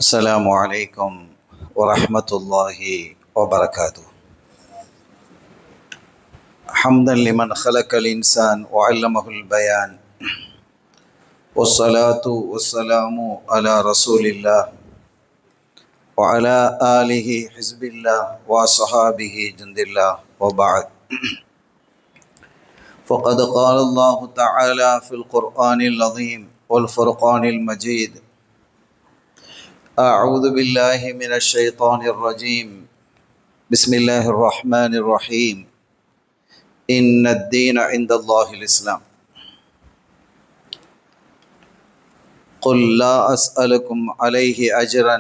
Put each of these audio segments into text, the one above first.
السلام عليكم ورحمة الله وبركاته. حمدا لمن خلق الإنسان وعلمه البيان، والصلاة والسلام على رسول الله وعلى آله حزب الله وصحابه جند الله، وبعد. فقد قال الله تعالى في القرآن العظيم والفرقان المجيد: أعوذ بالله من الشيطان الرجيم، بسم الله الرحمن الرحيم، إن الدين عند الله الإسلام، قل لا أسألكم عليه أجرا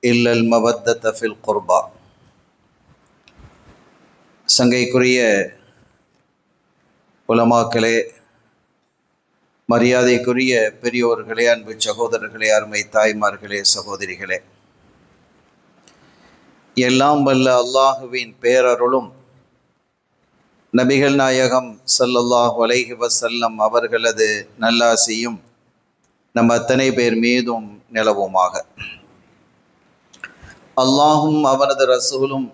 إلا المودة في القربى. சங்கைக்குரிய உலமாக்களே, மரியாதைக்குரிய பெரியோர்களே, அன்பு சகோதரர்களே, அருமை தாய்மார்களே, சகோதரிகளே, எல்லாம் வல்ல அல்லாஹுவின் பேரருளும் நபிகள் நாயகம் ஸல்லல்லாஹு அலைஹி வஸல்லம் அவர்களது நல்லாசியும் நம் அத்தனை பேர் மீதும் நிலவுமாக. அல்லாஹும் அவனது ரசூலும்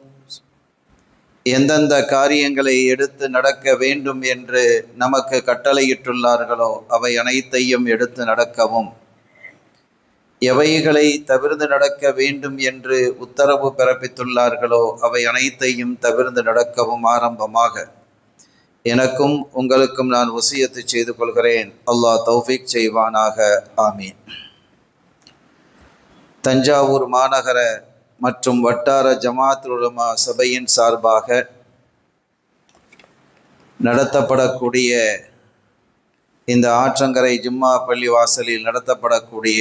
எந்தெந்த காரியங்களை எடுத்து நடக்க வேண்டும் என்று நமக்கு கட்டளையிட்டுள்ளார்களோ அவை அனைத்தையும் எடுத்து நடக்கவும், எவைகளை தவிர்த்து நடக்க வேண்டும் என்று உத்தரவு பிறப்பித்துள்ளார்களோ அவை அனைத்தையும் தவிர்த்து நடக்கவும் ஆரம்பமாக எனக்கும் உங்களுக்கும் நான் வசியத்து செய்து கொள்கிறேன். அல்லாஹ் தௌஃபீக் செய்வானாக. ஆமீன். தஞ்சாவூர் மாநகர மற்றும் வட்டார ஜமாஅத்துல் உலமா சபையின் சார்பாக நடத்தப்படக்கூடிய இந்த ஆற்றங்கரை ஜும்மா பள்ளி வாசலில் நடத்தப்படக்கூடிய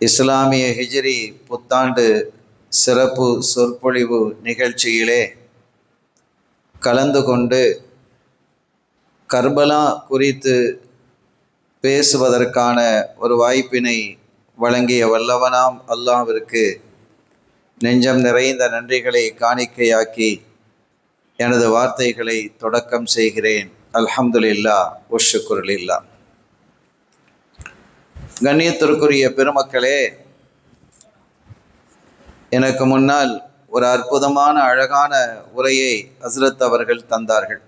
இஸ்லாமிய ஹிஜ்ரி புத்தாண்டு சிறப்பு சொற்பொழிவு நிகழ்ச்சியிலே கலந்து கொண்டு கர்பலா குறித்து பேசுவதற்கான ஒரு வாய்ப்பினை வழங்கிய வல்லவனாம் அல்லாஹ்விற்கு நெஞ்சம் நிறைந்த நன்றிகளை காணிக்கையாக்கி எனது வார்த்தைகளை தொடக்கம் செய்கிறேன். அல்ஹம்துலில்லாஹ் வஷ்ஷுக்ருலில்லாஹ். கண்ணியத்திற்குரிய பெருமக்களே, எனக்கு முன்னால் ஒரு அற்புதமான அழகான உரையை ஹஸ்ரத் அவர்கள் தந்தார்கள்.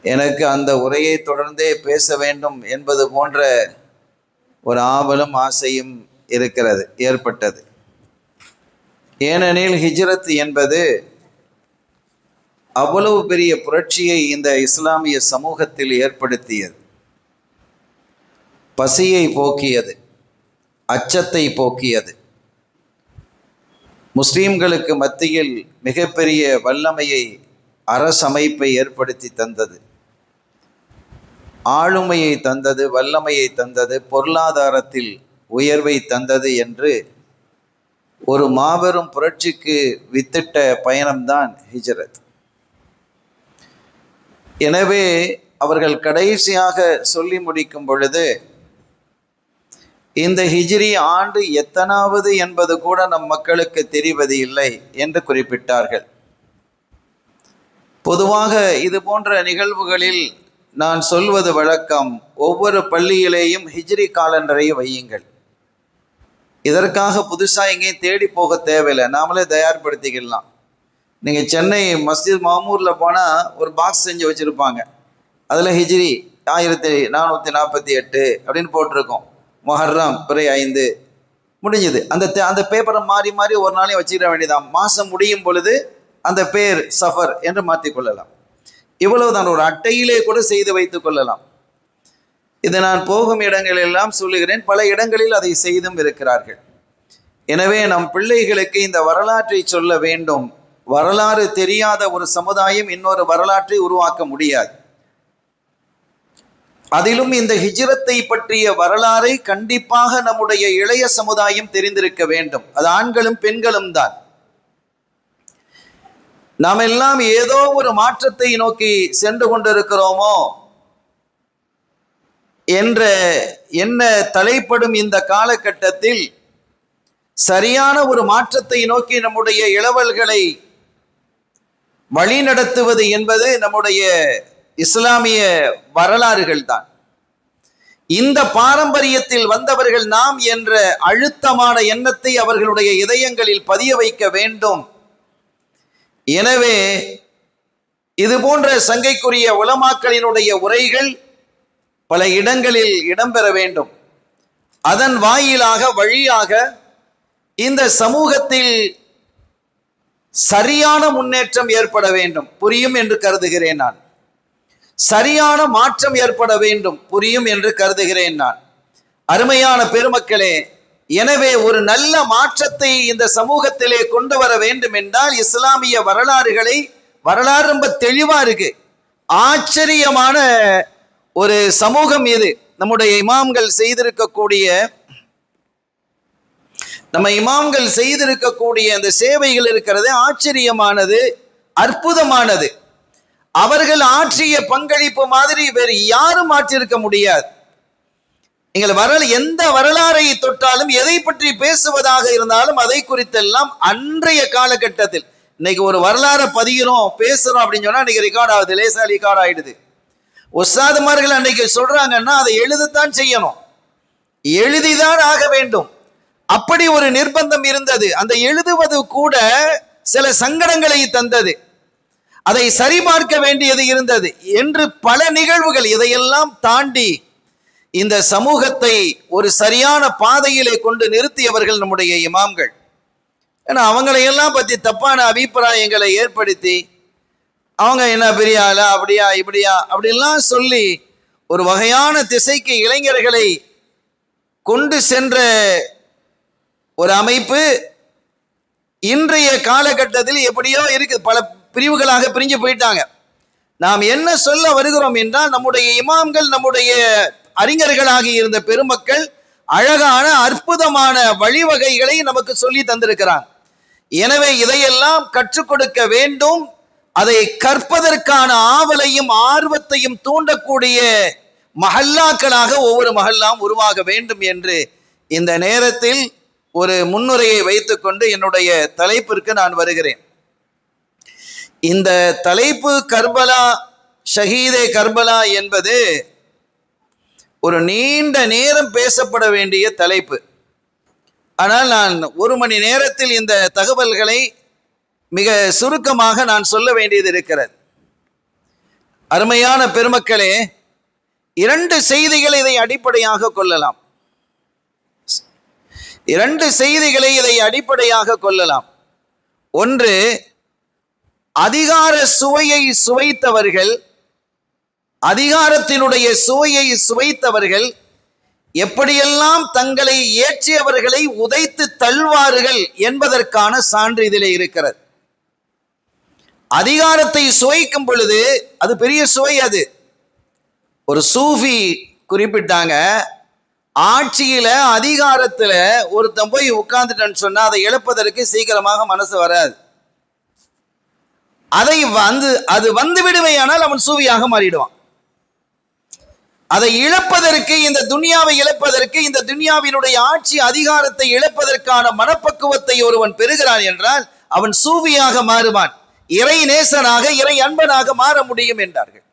எனக்கு அந்த உரையை தொடர்ந்தே பேச வேண்டும் என்பது போன்ற ஒரு ஆவலும் ஆசையும் ஏற்பட்டது. ஏனெனில் ஹிஜ்ரத் என்பது அவ்வளவு பெரிய புரட்சியை இந்த இஸ்லாமிய சமூகத்தில் ஏற்படுத்தியது. பசியை போக்கியது, அச்சத்தை போக்கியது, முஸ்லீம்களுக்கு மத்தியில் மிகப்பெரிய வல்லமையை, அரசமைப்பை ஏற்படுத்தி தந்தது, ஆளுமையை தந்தது, வல்லமையை தந்தது, பொருளாதாரத்தில் உயர்வை தந்தது என்று ஒரு மாபெரும் புரட்சிக்கு வித்திட்ட பயணம்தான் ஹிஜ்ரத். எனவே அவர்கள் கடைசியாக சொல்லி முடிக்கும் பொழுது இந்த ஹிஜ்ரி ஆண்டு எத்தனாவது என்பது கூட நம் மக்களுக்கு தெரிவது இல்லை என்று குறிப்பிட்டார்கள். பொதுவாக இது போன்ற நிகழ்வுகளில் நான் சொல்வது வழக்கம், ஒவ்வொரு பள்ளியிலேயும் ஹிஜ்ரி காலண்டரை வையுங்கள். இதற்காக புதுசாக எங்கேயும் தேடி போக தேவையில்லை, நாமளே தயார்படுத்திக்கலாம். நீங்கள் சென்னை மஸ்ஜித் மாமூரில் போனால் ஒரு பாக்ஸ் செஞ்சு வச்சுருப்பாங்க, அதில் ஹிஜ்ரி 1448 அப்படின்னு போட்டிருக்கோம். முஹர்ரம் பிறை 5 முடிஞ்சது. அந்த பேப்பரை மாறி மாறி ஒரு நாளையும் வச்சுக்கிட வேண்டியதான். மாதம் முடியும் பொழுது அந்த பேர் சஃபர் என்று மாற்றிக்கொள்ளலாம். இவ்வளவுதான், ஒரு அட்டையிலே கூட செய்து வைத்து கொள்ளலாம். இதை நான் போகும் இடங்களெல்லாம் சொல்லுகிறேன், பல இடங்களில் அதை செய்தும் இருக்கிறார்கள். எனவே நம் பிள்ளைகளுக்கு இந்த வரலாற்றை சொல்ல வேண்டும். வரலாறு தெரியாத ஒரு சமுதாயம் இன்னொரு வரலாற்றை உருவாக்க முடியாது. அதிலும் இந்த ஹிஜ்ரத்தை பற்றிய வரலாறை கண்டிப்பாக நம்முடைய இளைய சமுதாயம் தெரிந்திருக்க வேண்டும். அது ஆண்களும் பெண்களும் தான். நாம் எல்லாம் ஏதோ ஒரு மாற்றத்தை நோக்கி சென்று கொண்டிருக்கிறோமோ என்ற என்ன தலைப்படும் இந்த காலகட்டத்தில் சரியான ஒரு மாற்றத்தை நோக்கி நம்முடைய இளவல்களை வழிநடத்துவது என்பது நம்முடைய இஸ்லாமிய வரலாறுகள் தான். இந்த பாரம்பரியத்தில் வந்தவர்கள் நாம் என்ற அழுத்தமான எண்ணத்தை அவர்களுடைய இதயங்களில் பதிய வைக்க வேண்டும். எனவே இது போன்ற சங்கைக்குரிய உலமாக்களினுடைய உரைகள் பல இடங்களில் இடம்பெற வேண்டும். அதன் வாயிலாக வழியாக இந்த சமூகத்தில் சரியான முன்னேற்றம் ஏற்பட வேண்டும், புரியும் என்று கருதுகிறேன் நான். சரியான மாற்றம் ஏற்பட வேண்டும், புரியும் என்று கருதுகிறேன் நான். அருமையான பெருமக்களே, எனவே ஒரு நல்ல மாற்றத்தை இந்த சமூகத்திலே கொண்டு வர வேண்டும் என்றால் இஸ்லாமிய வரலாறு ரொம்ப தெளிவா இருக்கு. ஆச்சரியமான ஒரு சமூகம் இது. நம்முடைய இமாம்கள் செய்திருக்கக்கூடிய அந்த சேவைகள் இருக்கிறது, ஆச்சரியமானது, அற்புதமானது. அவர்கள் ஆற்றிய பங்களிப்பு மாதிரி வேறு யாரும் ஆற்றியிருக்க முடியாது. நீங்கள் எந்த வரலாறை தொட்டாலும், எதை பற்றி பேசுவதாக இருந்தாலும் அதை குறித்தெல்லாம் அன்றைய காலகட்டத்தில், இன்னைக்கு ஒரு வரலாறை பதிகிறோம் பேசுறோம் அப்படின்னு சொன்னா இன்னைக்கு ரெக்கார்ட் ஆகுது, லேசா ரெக்கார்ட் ஆயிடுது. உஸ்தாதுமார்கள் அன்னைக்கு சொல்றாங்கன்னா அதை எழுதத்தான் செய்யணும், எழுதிதான் ஆக வேண்டும். அப்படி ஒரு நிர்பந்தம் இருந்தது. அந்த எழுதுவது கூட சில சங்கடங்களை தந்தது, அதை சரிபார்க்க வேண்டியது இருந்தது என்று பல நிகழ்வுகள். இதையெல்லாம் தாண்டி இந்த சமூகத்தை ஒரு சரியான பாதையிலே கொண்டு நிறுத்தியவர்கள் நம்முடைய இமாம்கள். ஏன்னா அவங்களையெல்லாம் பற்றி தப்பான அபிப்பிராயங்களை ஏற்படுத்தி அவங்க என்ன பெரிய ஆளா, அப்படியா இப்படியா அப்படிலாம் சொல்லி ஒரு வகையான திசைக்கு இளைஞர்களை கொண்டு சென்ற ஒரு அமைப்பு இன்றைய காலகட்டத்தில் எப்படியோ இருக்கு. பல பிரிவுகளாக பிரிஞ்சு போயிட்டாங்க. நாம் என்ன சொல்ல வருகிறோம் என்றால், நம்முடைய இமாம்கள், நம்முடைய அறிஞர்களாக இருந்த பெருமக்கள் அழகான அற்புதமான வழிவகைகளை நமக்கு சொல்லி தந்திருக்கிறார். எனவே இதையெல்லாம் கற்றுக் கொடுக்க வேண்டும். அதை கற்பதற்கான ஆவலையும் ஆர்வத்தையும் தூண்டக்கூடிய மஹல்லாக்களாக ஒவ்வொரு மஹல்லாம் உருவாக வேண்டும் என்று இந்த நேரத்தில் ஒரு முன்னுரையை வைத்துக்கொண்டு என்னுடைய தலைப்பிற்கு நான் வருகிறேன். இந்த தலைப்பு கர்பலா, ஷஹீதே கர்பலா என்பது ஒரு நீண்ட நேரம் பேசப்பட வேண்டிய தலைப்பு. ஆனால் நான் ஒரு மணி நேரத்தில் இந்த தகவல்களை மிக சுருக்கமாக நான் சொல்ல வேண்டியது இருக்கிறது. அருமையான பெருமக்களே, 2 செய்திகளை இதை அடிப்படையாக கொள்ளலாம். 2 செய்திகளை இதை அடிப்படையாக கொள்ளலாம். ஒன்று, அதிகார சுவையை சுவைத்தவர்கள், அதிகாரத்தினுடைய சுவையை சுவைத்தவர்கள் எப்படியெல்லாம் தங்களை ஏற்றியவர்களை உதைத்து தள்ளுவார்கள் என்பதற்கான சான்று இதிலே இருக்கிறது. அதிகாரத்தை சுவைக்கும் பொழுது அது பெரிய சுவை. அது ஒரு சூஃபி குறிப்பிட்டாங்க, ஆட்சியில அதிகாரத்துல ஒருத்தன் போய் உட்கார்ந்துட்டேன்னு சொன்னா அதை இழப்பதற்கு சீக்கிரமாக மனசு வராது. அது வந்து விடுமையானால் அவன் சூவியாக மாறிடுவான். அதை இழப்பதற்கு, இந்த துனியாவை இழப்பதற்கு, இந்த துனியாவினுடைய ஆட்சி அதிகாரத்தை இழப்பதற்கான மனப்பக்குவத்தை ஒருவன் பெறுகிறான் என்றால் அவன் சூவியாக மாறுவான், இறை நேசனாக, இறை அன்பனாக மாற முடியும் என்றார்கள்.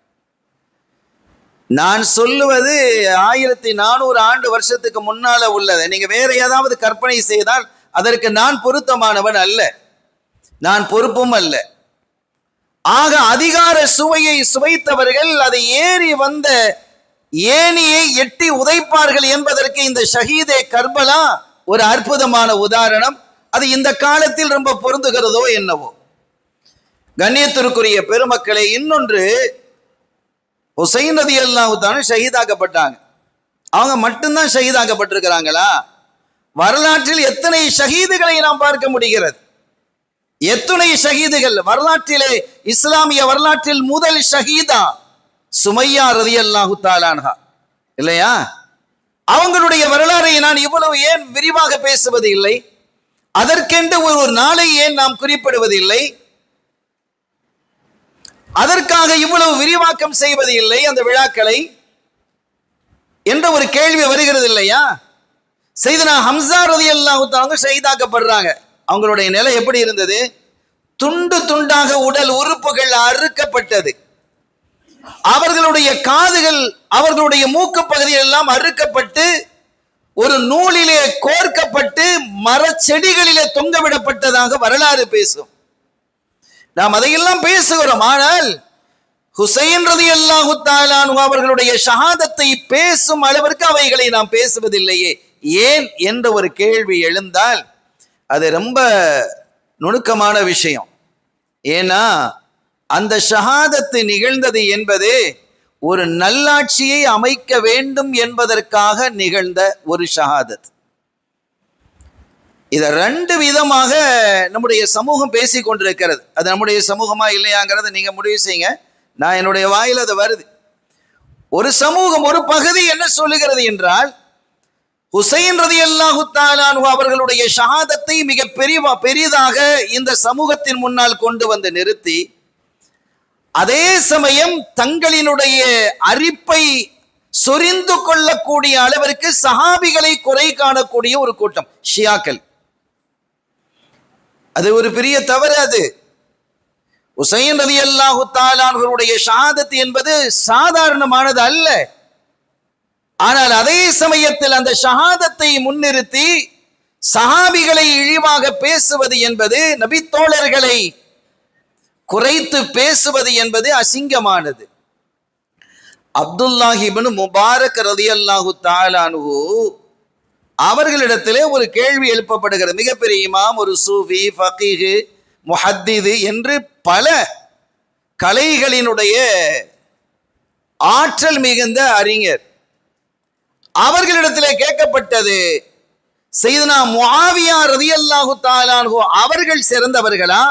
நான் சொல்லுவது 1400 ஆண்டு வருஷத்துக்கு முன்னால உள்ளதை. நீங்க வேற ஏதாவது கற்பனை செய்தால் அதற்கு நான் பொருத்தமானவன் அல்ல, நான் பொறுப்பும் அல்ல. ஆக அதிகார சுவையை சுவைத்தவர்கள் அதை ஏறி வந்த ஏணியை எட்டி உதைப்பார்கள் என்பதற்கு இந்த ஷஹீதே கர்பலா ஒரு அற்புதமான உதாரணம். அது இந்த காலத்தில் ரொம்ப பொருந்துகிறதோ என்னவோ. கண்ணியத்திற்குரிய பெருமக்களே, இன்னொன்று, ஹுசைன் ரலியல்லாஹு தஆலா ஷஹீதாக்கப்பட்டாங்க. அவங்க மட்டும்தான் ஷஹீதாக்கப்பட்டிருக்கிறாங்களா? வரலாற்றில் எத்தனை ஷஹீதுகளை நாம் பார்க்க முடிகிறது? எத்தனை ஷஹீதுகள் வரலாற்றிலே, இஸ்லாமிய வரலாற்றில் முதல் ஷஹீதா சுமையா ரலியல்லாஹு தஆலா அன்ஹா இல்லையா? அவங்களுடைய வரலாறை நான் இவ்வளவு ஏன் விரிவாக பேசுவது இல்லை? அதற்கென்று ஒரு நாளை ஏன் நாம் குறிப்பிடுவதில்லை? அதற்காக இவ்வளவு விரிவாக்கம் செய்வது இல்லை அந்த விழாக்களை என்ற ஒரு கேள்வி வருகிறது இல்லையா? சையதுனா ஹம்ஸா ரலியல்லாஹு தஆலா ஷஹீதாக்கப்படுறாங்க. அவங்களுடைய நிலை எப்படி இருந்தது? துண்டு துண்டாக உடல் உறுப்புகள் அறுக்கப்பட்டது. அவர்களுடைய காதுகள், அவர்களுடைய மூக்கு பகுதிகள் எல்லாம் அறுக்கப்பட்டு ஒரு நூலிலே கோர்க்கப்பட்டு மரச்செடிகளிலே தொங்கவிடப்பட்டதாக வரலாறு பேசும். நாம் அதையெல்லாம் பேசுகிறோம். ஆனால் ஹுசைன் ரலியல்லாஹு தஆலா அன்ஹு அவர்களுடைய ஷஹாதத்தை பேசும் அளவிற்கு அவைகளை நாம் பேசுவதில்லையே ஏன் என்ற ஒரு கேள்வி எழுந்தால் அது ரொம்ப நுணுக்கமான விஷயம். ஏன்னா அந்த ஷஹாதத்து நிகழ்ந்தது என்பது ஒரு நல்லாட்சியை அமைக்க வேண்டும் என்பதற்காக நிகழ்ந்த ஒரு ஷஹாதத். இத ரெண்டு விதமாக நம்முடைய சமூகம் பேசிக் கொண்டிருக்கிறது. அது நம்முடைய சமூகமா இல்லையாங்கிறத நீங்க முடிவு செய்யுங்க. நான் என்னுடைய வாயில் அது வருது. ஒரு சமூகம், ஒரு பகுதி என்ன சொல்லுகிறது என்றால், ஹுசைன் ரலியல்லாஹு தஆலா அன்ஹு அவர்களுடைய ஷஹாதத்தை மிக பெரிதாக இந்த சமூகத்தின் முன்னால் கொண்டு வந்து நிறுத்தி, அதே சமயம் தங்களினுடைய அரிப்பை சொரிந்து கொள்ளக்கூடிய அளவிற்கு சஹாபிகளை குறை காணக்கூடிய ஒரு கூட்டம் ஷியாக்கள். அது ஒரு பெரிய தவறு. அது ஹுசைன் ரலியல்லாஹு தஆலா அன்ஹுடைய ஷஹாதத் என்பது சாதாரணமானது அல்ல. ஆனால் அதே சமயத்தில் அந்த ஷஹாதத்தை முன்னிறுத்தி சஹாபிகளை இழிவாக பேசுவது என்பது, நபி தோழர்களை குறைத்து பேசுவது என்பது அசிங்கமானது. அப்துல்லாஹ் இப்னு முபாரக் ரலியல்லாஹு தஆலா அன்ஹு அவர்களிடத்திலே ஒரு கேள்வி எழுப்பப்படுகிறது. மிகப்பெரிய இமாம், ஒரு சூஃபி, ஃபகீஹ், முஹத்திது என்று பல கலைகளினுடைய ஆற்றல் மிகுந்த அறிஞர். அவர்களிடத்திலே கேட்கப்பட்டது, சையதுனா முஆவியா ரலியல்லாஹு தஆலா அன்ஹு அவர்கள் சிறந்தவர்களா,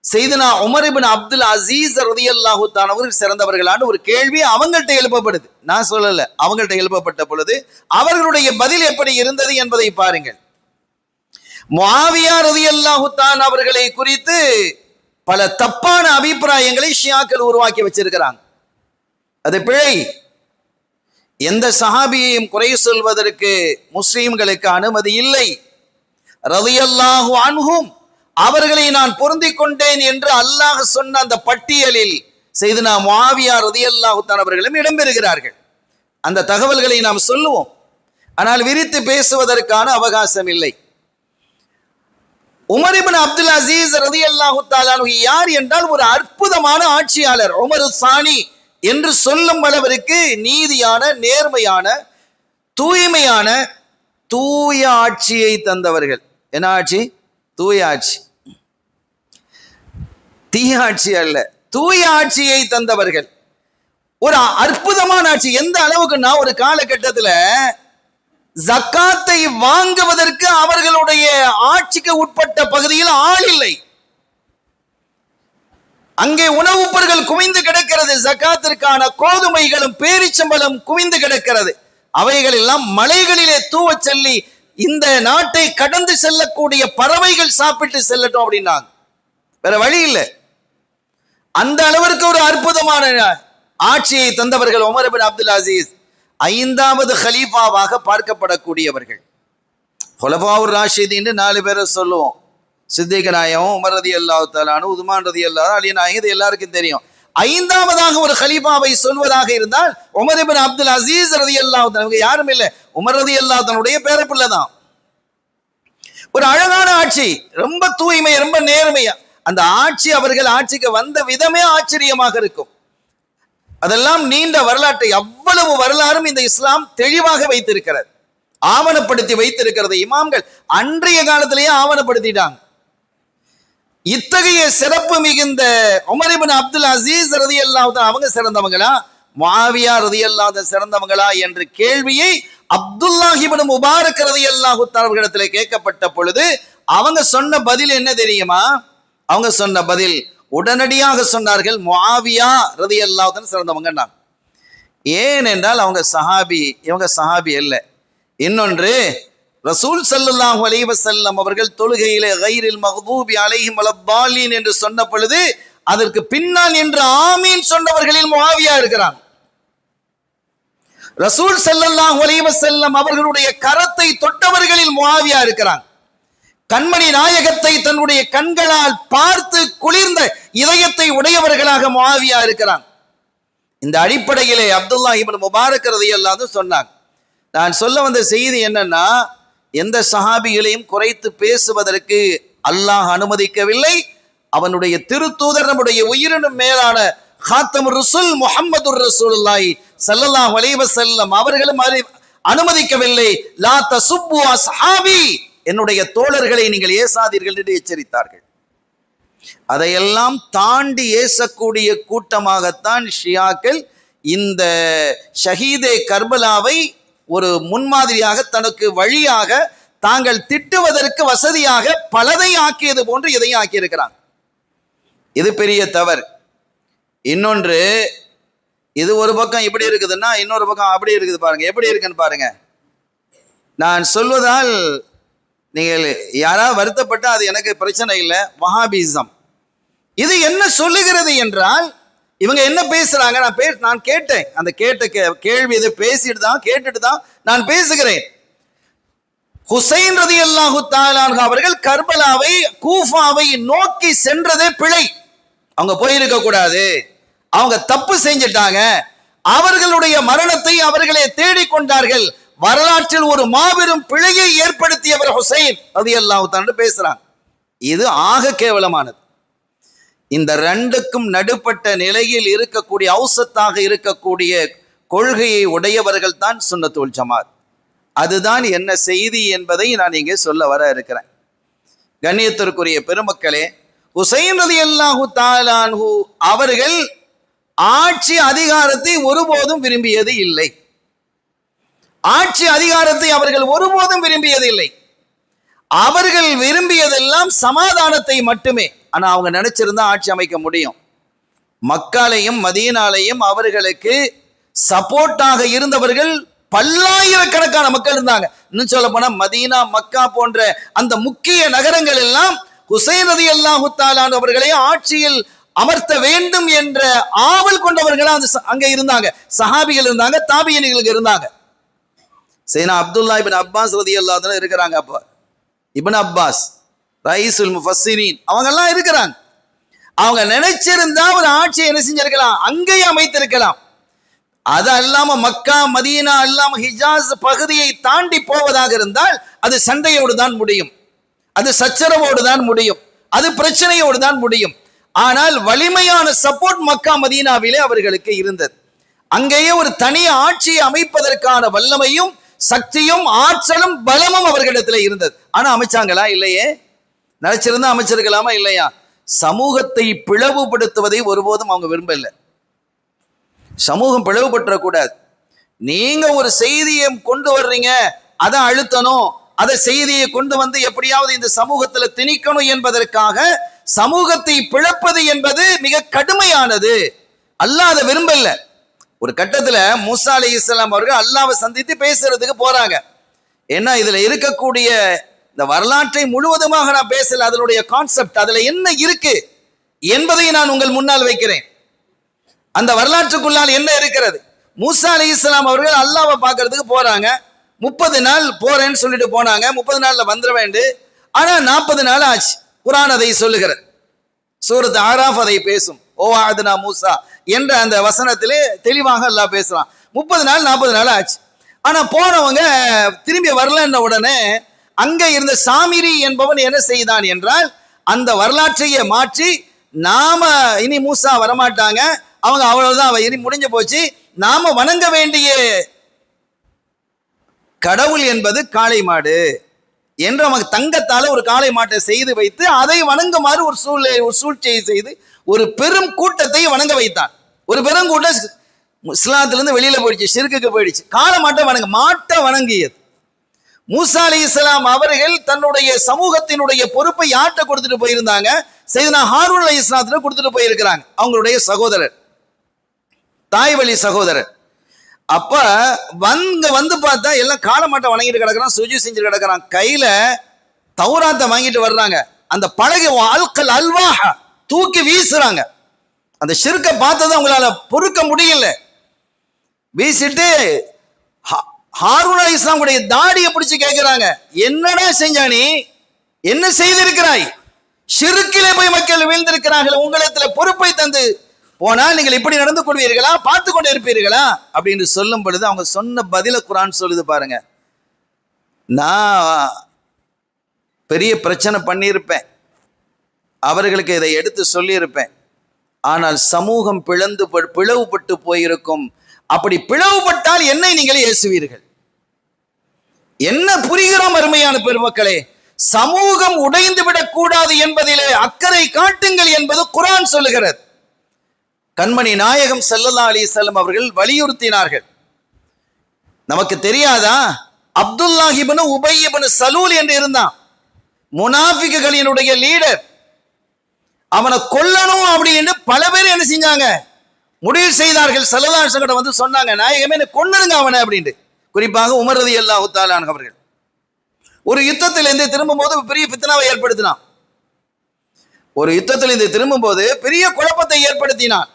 சையதுனா உமர் இப்னு அப்துல் அசீஸ் ரலியல்லாஹு தஆலா அவர்கள் சிறந்தவர்களான்னு ஒரு கேள்வி அவங்கள்ட்ட எழுப்பப்படுது. நான் சொல்லல, அவங்கள்ட்ட எழுப்பப்பட்ட பொழுது அவர்களுடைய பதில் எப்படி இருந்தது என்பதை பாருங்கள். முஆவியா ரலியல்லாஹு தஆலா அவர்களை குறித்து பல தப்பான அபிப்பிராயங்களை ஷியாக்கள் உருவாக்கி வச்சிருக்கிறாங்க. அது பிழை. எந்த சஹாபியையும் குறை சொல்வதற்கு முஸ்லிம்களுக்கு அனுமதி இல்லை. ரலியல்லாஹு அன்ஹும் அவர்களை நான் பொருந்திக் கொண்டேன் என்று அல்லாஹ் சொன்ன அந்த பட்டியலில் சையதுனா முஆவியா ரலியல்லாஹு தஆலா அவர்களும் இடம்பெறுகிறார்கள். அந்த தகவல்களை நாம் சொல்லுவோம். ஆனால் விரித்து பேசுவதற்கான அவகாசம் இல்லை. உமர் இப்னு அப்துல் அசீஸ் ரலியல்லாஹு தஆலா அன்ஹு யார் என்றால் ஒரு அற்புதமான ஆட்சியாளர். உமர் சானி என்று சொல்லும் அளவிற்கு நீதியான, நேர்மையான, தூய்மையான, தூய ஆட்சியை தந்தவர்கள். என்ன ஆட்சி? தூய ஆட்சி, தீய ஆட்சி அல்ல, தூய ஆட்சியை தந்தவர்கள். ஒரு அற்புதமான ஆட்சி. எந்த அளவுக்குன்னா, ஒரு காலகட்டத்தில் ஜக்காத்தை வாங்குவதற்கு அவர்களுடைய ஆட்சிக்கு உட்பட்ட பகுதியில் ஆள் இல்லை. அங்கே உணவுப் பொருட்கள் குவிந்து கிடக்கிறது. ஜக்காத்திற்கான கோதுமைகளும் பேரிச்சம்பளம் குவிந்து கிடக்கிறது. அவைகள் எல்லாம் மலைகளிலே தூவ சொல்லி இந்த நாட்டை கடந்து செல்லக்கூடிய பறவைகள் சாப்பிட்டு செல்லட்டும் அப்படின்னாங்க. வேற வழி இல்லை. அந்த அளவிற்கு ஒரு அற்புதமான ஆட்சியை தந்தவர்கள் உமர் இப்னு அப்துல் அசீஸ். 5வது ஹலீஃபாவாக பார்க்கப்படக்கூடியவர்கள். ஹுலஃபாவுர் ராஷிதீன் 4 பேரை சொல்லுவோம். சித்திக் நாயகம், உமர் ரலியல்லாஹு தஆலா அன்ஹு, உஸ்மான் ரலியல்லாஹு, அலி நாயகம், இது எல்லாருக்கும் தெரியும். 5வதாக ஒரு ஹலீஃபாவை சொல்வதாக இருந்தால் உமர் இப்னு அப்துல் அசீஸ் ரலியல்லாஹு தஆலா யாரும் இல்லை, உமர் ரலியல்லாஹு தஆலாவுடைய பேரப்பிள்ளை தான். ஒரு அழகான ஆட்சி, ரொம்ப தூய்மை, ரொம்ப நேர்மையா அந்த ஆட்சி. அவர்கள் ஆட்சிக்கு வந்த விதமே ஆச்சரியமாக இருக்கும். அதெல்லாம் நீண்ட வரலாற்றை, அவ்வளவு வரலாறும் இந்த இஸ்லாம் தெளிவாக வைத்திருக்கிறது, ஆவணப்படுத்தி வைத்திருக்கிறது. இமாம்கள் அன்றைய காலத்திலேயே ஆவணப்படுத்திட்டாங்க. இத்தகைய சிறப்பு மிகுந்த உமர் இப்னு அப்துல் அசீஸ் ரலியல்லாஹு தஆலா அவங்க சிறந்தவங்களா, முஆவியா ரலியல்லாஹு தஆலா சிறந்தவங்களா என்ற கேள்வியை அப்துல்லாஹ் இப்னு முபாரக் ரலியல்லாஹு தஆலா அவர்களிடத்திலே கேட்கப்பட்ட பொழுது அவங்க சொன்ன பதில் என்ன தெரியுமா? அவங்க சொன்ன பதில் உடனடியாக சொன்னார்கள், முஆவியா ரலியல்லாஹு தஆலா சிறந்தவங்க. ஏன் என்றால் அவங்க சஹாபி, இவங்க சஹாபி அல்ல. இன்னொன்று, ரசூல் ஸல்லல்லாஹு அலைஹி வஸல்லம் அவர்கள் தொழுகையிலே கைரில் மக்தூபி அலைஹிம் வலத்தாலீன் என்று சொன்ன பொழுது அதற்கு பின்னால் என்று ஆமீன் சொன்னவர்களில் முஆவியா இருக்கிறாங்க. ரசூல் ஸல்லல்லாஹு அலைஹி வஸல்லம் அவர்களுடைய கரத்தை தொட்டவர்களில் முஆவியா இருக்கிறாங்க. கண்மணி நாயகத்தை தன்னுடைய கண்களால் பார்த்து குளிர்ந்த இதயத்தை உடையவர்களாக முஆவியா இருக்கிறாங்க. இந்த அடிப்படையிலே அப்துல்லா இப்னு முபாரக் ரலியல்லாஹு சொன்னாங்க. நான் சொல்ல வந்த செய்தி என்னன்னா, எந்த சஹாபிகளையும் குறைத்து பேசுவதற்கு அல்லாஹ் அனுமதிக்கவில்லை. அவனுடைய திருத்தூதர் நம்முடைய உயிரினும் மேலான காத்தமுர் ரசூல் முஹம்மதுர் ரசூலுல்லாஹி ஸல்லல்லாஹு அலைஹி வஸல்லம் அவர்களும் அனுமதிக்கவில்லை. லா தசுப்பு அஸ்ஹாபி, என்னுடைய தோழர்களை நீங்கள் ஏசாதீர்கள் என்று எச்சரித்தார்கள். அதையெல்லாம் தாண்டி ஏசக்கூடிய கூட்டமாகத்தான் ஷியாக்கள் இந்த ஷஹீதே கர்பலாவை ஒரு முன்மாதிரியாக தனக்கு வழியாக தாங்கள் திட்டுவதற்கு வசதியாக பலதை ஆக்கியது போன்று இதையும் ஆக்கியிருக்கிறாங்க. இது பெரிய தவறு. இன்னொன்று, இது ஒரு பக்கம் இப்படி இருக்குதுன்னா இன்னொரு பக்கம் அப்படி இருக்குது. பாருங்க எப்படி இருக்குன்னு பாருங்க. நான் சொல்வதால் நீங்கள் யாராவது வருத்தப்பட்டா அது எனக்கு பிரச்சனை இல்லை. வஹாபிசம் இது என்ன சொல்லுகிறது என்றால், இவங்க என்ன பேசுறாங்க, நான் கேட்டேன். அந்த கேள்வி இதை பேசிட்டு தான் கேட்டுட்டு தான் நான் பேசுகிறேன். ஹுசைன் ரலியல்லாஹு தஆலா அன்ஹு அவர்கள் கர்பலாவை கூஃபாவை நோக்கி சென்றதே பிழை. அவங்க போயிருக்க கூடாது, அவங்க தப்பு செஞ்சிட்டாங்க. அவர்களுடைய மரணத்தை அவர்களே தேடிக்கொண்டார்கள். வரலாற்றில் ஒரு மாபெரும் பிழையை ஏற்படுத்தியவர் ஹுசைன் ரலியல்லாஹு தஆலா பேசுறாங்க. இது ஆக கேவலமானது. இந்த ரெண்டுக்கும் நடுப்பட்ட நிலையில் இருக்கக்கூடிய ஔசத்தாக இருக்கக்கூடிய கொள்கையை உடையவர்கள் தான் சுன்னத்துல் ஜமாத். அதுதான் என்ன செய்தி என்பதை நான் இங்கே சொல்ல வர இருக்கிறேன். கண்ணியத்திற்குரிய பெருமக்களே, ஹுசைன் ரலியல்லாஹு தஆலா அன்ஹு அவர்கள் ஆட்சி அதிகாரத்தை ஒருபோதும் விரும்பியது இல்லை. ஆட்சி அதிகாரத்தை அவர்கள் ஒருபோதும் விரும்பியது இல்லை. அவர்கள் விரும்பியதெல்லாம் சமாதானத்தை மட்டுமே. ஆனா அவங்க நினைச்சிருந்தா ஆட்சி அமைக்க முடியும். மக்காலையும் மதீனாலையும் அவர்களுக்கு சப்போர்ட்டாக இருந்தவர்கள் பல்லாயிரக்கணக்கான மக்கள் இருந்தாங்க. இன்னும் சொல்ல போனா மதீனா, மக்கா போன்ற அந்த முக்கிய நகரங்கள் எல்லாம் ஹுசைன் ரலியல்லாஹு தஆலா அவர்களை ஆட்சியில் அமர்த்த வேண்டும் என்ற ஆவல் கொண்டவர்களா அங்க இருந்தாங்க. சஹாபிகள் இருந்தாங்க, தாபியீன்கள் இருந்தாங்க. சையதுனா அப்துல்லா இப்னு அப்பாஸ் ரலியல்லாஹு அன்ஹு இருக்கிறாங்க. அப்ப இப்னு அப்பாஸ் ரைசுல் முஃபஸ்ஸிரீன் அவங்க எல்லாம் இருக்கிறாங்க. அவங்க நினைச்சிருந்தா ஒரு ஆட்சியை என்ன செஞ்சிருக்கலாம், அங்கேயே அமைத்திருக்கலாம். அது அல்லாம மக்கா மதீனா அல்லாம ஹிஜாஸ் பகுதியை தாண்டி போவதாக இருந்தால் அது சண்டையோடு தான் முடியும், அது சச்சரவோடு தான் முடியும், அது பிரச்சனையோடு தான் முடியும். ஆனால் வலிமையான சப்போர்ட் மக்கா மதீனாவிலே அவர்களுக்கு இருந்தது. அங்கேயே ஒரு தனி ஆட்சியை அமைப்பதற்கான வல்லமையும் சக்தியும் ஆற்றலும் பலமும் அவர்களிடத்துல இருந்தது. ஆனா அமைச்சாங்களா? இல்லையே. நினைச்சிருந்தா அமைச்சிருக்கலாமா? இல்லையா. சமூகத்தை பிளவுபடுத்துவதை ஒருபோதும் அவங்க விரும்பல. சமூகம் பிளவுபட்டுறக்கூடாது. நீங்க ஒரு செய்தியை கொண்டு வர்றீங்க, அதை அழுத்தணும், அதை செய்தியை கொண்டு வந்து எப்படியாவது இந்த சமூகத்துல திணிக்கணும் என்பதற்காக சமூகத்தை பிளப்பது என்பது மிக கடுமையானது. அல்லாஹ் அதை விரும்பல. ஒரு கட்டத்துல மூசா அலைஹிஸ்ஸலாம் அவர்கள் அல்லாஹ்வை சந்தித்து பேசுறதுக்கு போறாங்க. ஏன்னா இதுல இருக்கக்கூடிய இந்த வரலாற்றை முழுவதுமாக நான் பேசல, அதனுடைய கான்செப்ட் அதுல என்ன இருக்கு என்பதை நான் உங்கள் முன்னால் வைக்கிறேன். அந்த வரலாற்றுக்குள்ளால் என்ன இருக்கிறது? மூசா அலைஹிஸ்ஸலாம் அவர்கள் அல்லாஹ்வை பார்க்கறதுக்கு போறாங்க. 30 நாள் போறேன்னு சொல்லிட்டு போனாங்க. 30 நாள்ல வந்துட வேண்டும். ஆனா 40 நாள் ஆச்சு. குர்ஆன் அதை சொல்லுகிறது. சூரத் ஆராஃப் அதை பேசும். ஓ ஆதுனா மூசா என்ற அந்த வசனத்திலே தெளிவாக அல்லாஹ் பேசுறான். 30 நாள் 40 நாள் ஆச்சு. ஆனா போனவங்க திரும்பி வரலன்ன உடனே அங்க இருந்த சாமிரி என்பவன் என்ன செய்தான் என்றால், அந்த வரலாற்றையே மாற்றி நாம இனி மூசா வரமாட்டாங்க, அவங்க அவ்வளவுதான், இனி முடிஞ்சு போச்சு, நாம வணங்க வேண்டிய கடவுள் என்பது காளை மாடு என்று அவங்க தங்கத்தால ஒரு காளை மாட்டை செய்து வைத்து அதை வணங்குமாறு ஒரு சூழ்ச்சியை செய்து ஒரு பெரும் கூட்டத்தை வணங்க வைத்தான். ஒரு பெரும் கூட்டம் இஸ்லாத்திலிருந்து வெளியில போயிடுச்சு, ஷிர்க்குக்கு போயிடுச்சு. காளை மாட்டை மாட்டை வணங்கியது. மூசா அலைஹிஸ்ஸலாம் அவர்கள் தன்னுடைய சமூகத்தினுடைய பொறுப்பை யார்கிட்ட கொடுத்துட்டு போயிருந்தாங்க? சையதுனா ஹாரூன் அலைஹிஸ்ஸலாத்துல கொடுத்துட்டு போயிருக்கிறாங்க, அவங்களுடைய சகோதரர், தாய் வழி சகோதரர். அப்ப வந்து பார்த்தா எல்லாம் காளை மாட்டை வணங்கிட்டு கிடக்குறான், சுஜி செஞ்சு கிடக்குறான். கையில தௌராத்தை வாங்கிட்டு வர்றாங்க. அந்த பலகை அல்கல் அல்வாஹ தூக்கி வீசுறாங்க. அந்த ஷிர்க்கை பார்த்ததை அவங்களால பொறுக்க முடியல. வீசிட்டு ஹாரூன் அலைஹிஸ்ஸலாமுடைய தாடியை பிடிச்சு கேட்கிறாங்க, என்னடா செஞ்சா நீ, என்ன செய்திருக்கிறாய்? ஷிர்க்கிலே போய் மக்கள் வீழ்ந்திருக்கிறார்கள், உங்களிடத்துல பொறுப்பை தந்து போனால் நீங்கள் இப்படி நடந்து கொள்வீர்களா, பார்த்து கொண்டு இருப்பீர்களா அப்படின்னு சொல்லும் பொழுது அவங்க சொன்ன பதில குர்ஆன் சொல்லுது பாருங்க. நான் பெரிய பிரச்சனை பண்ணியிருப்பேன், அவர்களுக்கு இதை எடுத்து சொல்லியிருப்பேன், ஆனால் சமூகம் பிளவுபட்டு போயிருக்கும். அப்படி பிளவுபட்டால் என்னை நீங்கள் ஏசுவீர்கள். என்ன புரிகிறோம் அருமையான பெருமக்களே? சமூகம் உடைந்து விடக் கூடாது என்பதிலே அக்கறை காட்டுங்கள் என்பது குர்ஆன் சொல்லுகிறது. கண்மணி நாயகம் ஸல்லல்லாஹு அலைஹி வஸல்லம் அவர்கள் வலியுறுத்தினார்கள். நமக்கு தெரியாதா? அப்துல்லாஹ் இப்னு உபை இப்னு சலூல் என்று இருந்தான், முனாஃபிக்குகளினுடைய லீடர். அவனை கொல்லணும் அப்படின்னு பல பேர் என்ன செஞ்சாங்க, முடிவு செய்தார்கள். ஸல்லல்லாஹு அலைஹி வஸல்லம் வந்து சொன்னாங்க, நாயகமே என்ன கொன்னுருங்க அவனை அப்படின்ட்டு. குறிப்பாக உமர் ரலியல்லாஹு தஆலா அன்ஹு அவர்கள் ஒரு யுத்தத்திலிருந்து திரும்பும்போது பெரிய ஃபித்னாவை ஏற்படுத்தினான். ஒரு யுத்தத்திலிருந்து திரும்பும்போது பெரிய குழப்பத்தை ஏற்படுத்தினான்.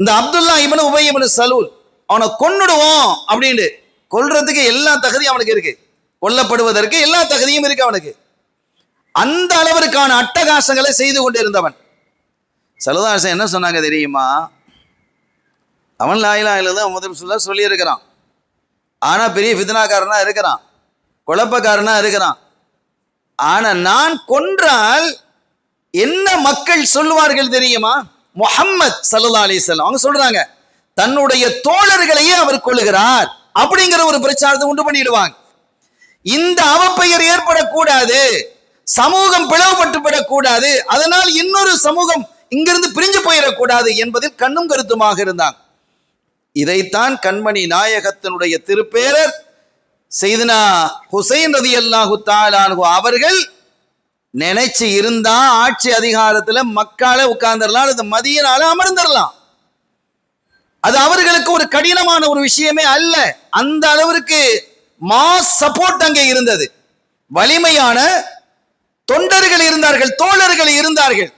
இந்த அப்துல்லா இப்னு உபை இப்னு சலூல் அவனை கொன்னுடுவோம் அப்படின்னு, கொல்றதுக்கு எல்லா தகுதியும் அவனுக்கு இருக்கு, கொல்லப்படுவதற்கு எல்லா தகுதியும் இருக்கு அவனுக்கு. அந்த அளவிற்கான அட்டகாசங்களை செய்து கொண்டிருந்தவன். ஸல்லல்லாஹு அலைஹி வஸல்லம் என்ன சொன்னாங்க தெரியுமா? அவன் லா இலாஹா இல்லல்லாஹ் முஹம்மது ரசூலுல்லாஹ் சொல்லி இருக்கிறான், ஆனா பெரிய ஃபித்னாக்காரனா இருக்கிறான், குழப்பக்காரனா இருக்கிறான். ஆனா நான் கொன்றால் என்ன மக்கள் சொல்லுவார்கள் தெரியுமா? முஹம்மத் ஸல்லல்லாஹு அலைஹி வஸல்லம் அவங்க சொல்றாங்க, தன்னுடைய தோழர்களையே அவர் கொள்ளுகிறார் அப்படிங்கிற ஒரு பிரச்சாரத்தை உண்டு பண்ணிடுவாங்க. இந்த அவப்பெயர் ஏற்படக்கூடாது, சமூகம் பிளவுபட்டு விடக்கூடாது, அதனால் இன்னொரு சமூகம் இங்கிருந்து பிரிஞ்சு போயிடக்கூடாது என்பதில் கண்ணும் கருத்துமாக இருந்தாங்க. இதைத்தான் கண்மணி நாயகத்தினுடைய திருப்பேரர் செய்தனா ஹுசைன் ரலியல்லாஹு தஆலா அன்ஹு அவர்கள் நினைச்சு இருந்தா ஆட்சி அதிகாரத்துல மக்கால உட்கார்ந்துடலாம், அது மதீனால அமர்ந்துடலாம். அது அவர்களுக்கு ஒரு கடினமான ஒரு விஷயமே அல்ல. அந்த அளவிற்கு மாஸ் சப்போர்ட் அங்கே இருந்தது. வலிமையான தொண்டர்கள் இருந்தார்கள், தோழர்கள் இருந்தார்கள்.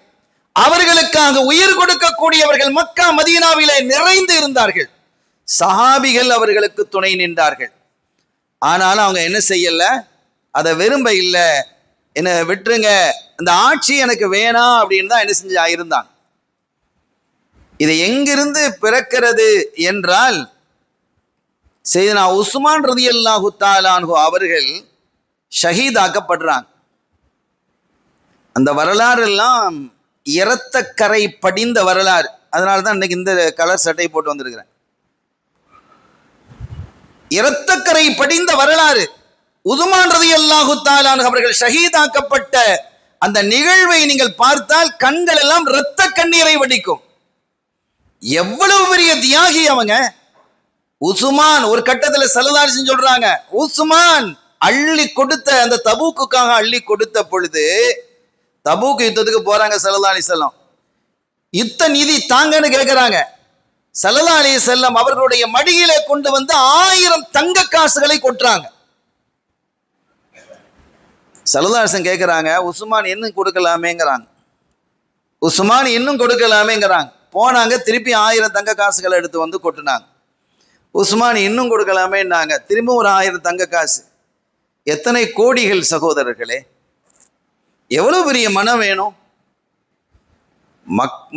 அவர்களுக்காக உயிர் கொடுக்கக்கூடியவர்கள் மக்கா மதீனாவிலே நிறைந்து இருந்தார்கள். சஹாபிகள் அவர்களுக்கு துணை நின்றார்கள். ஆனாலும் அவங்க என்ன செய்யல, அதை விரும்ப இல்லை, என்ன விட்டுருங்க, அந்த ஆட்சி எனக்கு வேணாம் அப்படின்னு தான் என்ன செஞ்சு இருந்தாங்க. இது எங்கிருந்து பிறக்கிறது என்றால், செய்தனா உஸ்மான் ரலியல்லாஹு தஆலா அன்ஹு அவர்கள் ஷஹீதாக்கப்படுறாங்க. அந்த வரலாறு எல்லாம் இரத்த கரை படிந்த வரலாறு. அதனால தான் இன்னைக்கு இந்த கலர் சட்டை போட்டு வந்திருக்கிறேன். இரத்தக்கரை படிந்த வரலாறு. உஸ்மான் ரலியல்லாஹு தஆலா அன்ஹு அவர்கள் ஷஹீதாக்கப்பட்ட அந்த நிகழ்வை நீங்கள் பார்த்தால் கண்கள் எல்லாம் இரத்த கண்ணீரை வடிக்கும். எவ்வளவு பெரிய தியாகி அவங்க. உஸ்மான் ஒரு கட்டத்துல ஸல்லல்லாஹு அலைஹி வஸல்லம் சொல்றாங்க, உஸ்மான் அள்ளி கொடுத்த அந்த தபூக்குக்காக அள்ளி கொடுத்த பொழுது, தபூக் யுத்தத்துக்கு போறாங்க ஸல்லல்லாஹு அலைஹி வஸல்லம், யுத்த நிதி தாங்கன்னு கேட்கிறாங்க. ஸல்லல்லாஹு அலைஹி வஸல்லம் அவர்களுடைய மடியிலே கொண்டு வந்து 1000 தங்க காசுகளை கொட்டுறாங்க. ஸல்லல்லாஹு அலைஹி வஸல்லம் கேட்கிறாங்க, உஸ்மான் இன்னும் கொடுக்கலாமேங்கிறாங்க. உஸ்மான் இன்னும் கொடுக்கலாமேங்கிறாங்க. போனாங்க, திருப்பி 1000 தங்க காசுகளை எடுத்து வந்து கொட்டுனாங்க. உஸ்மான் இன்னும் கொடுக்கலாமேன்னாங்க. திரும்ப ஒரு 1000 தங்க காசு. எத்தனை கோடிகள் சகோதரர்களே! எவ்வளவு பெரிய மனம் வேணும்.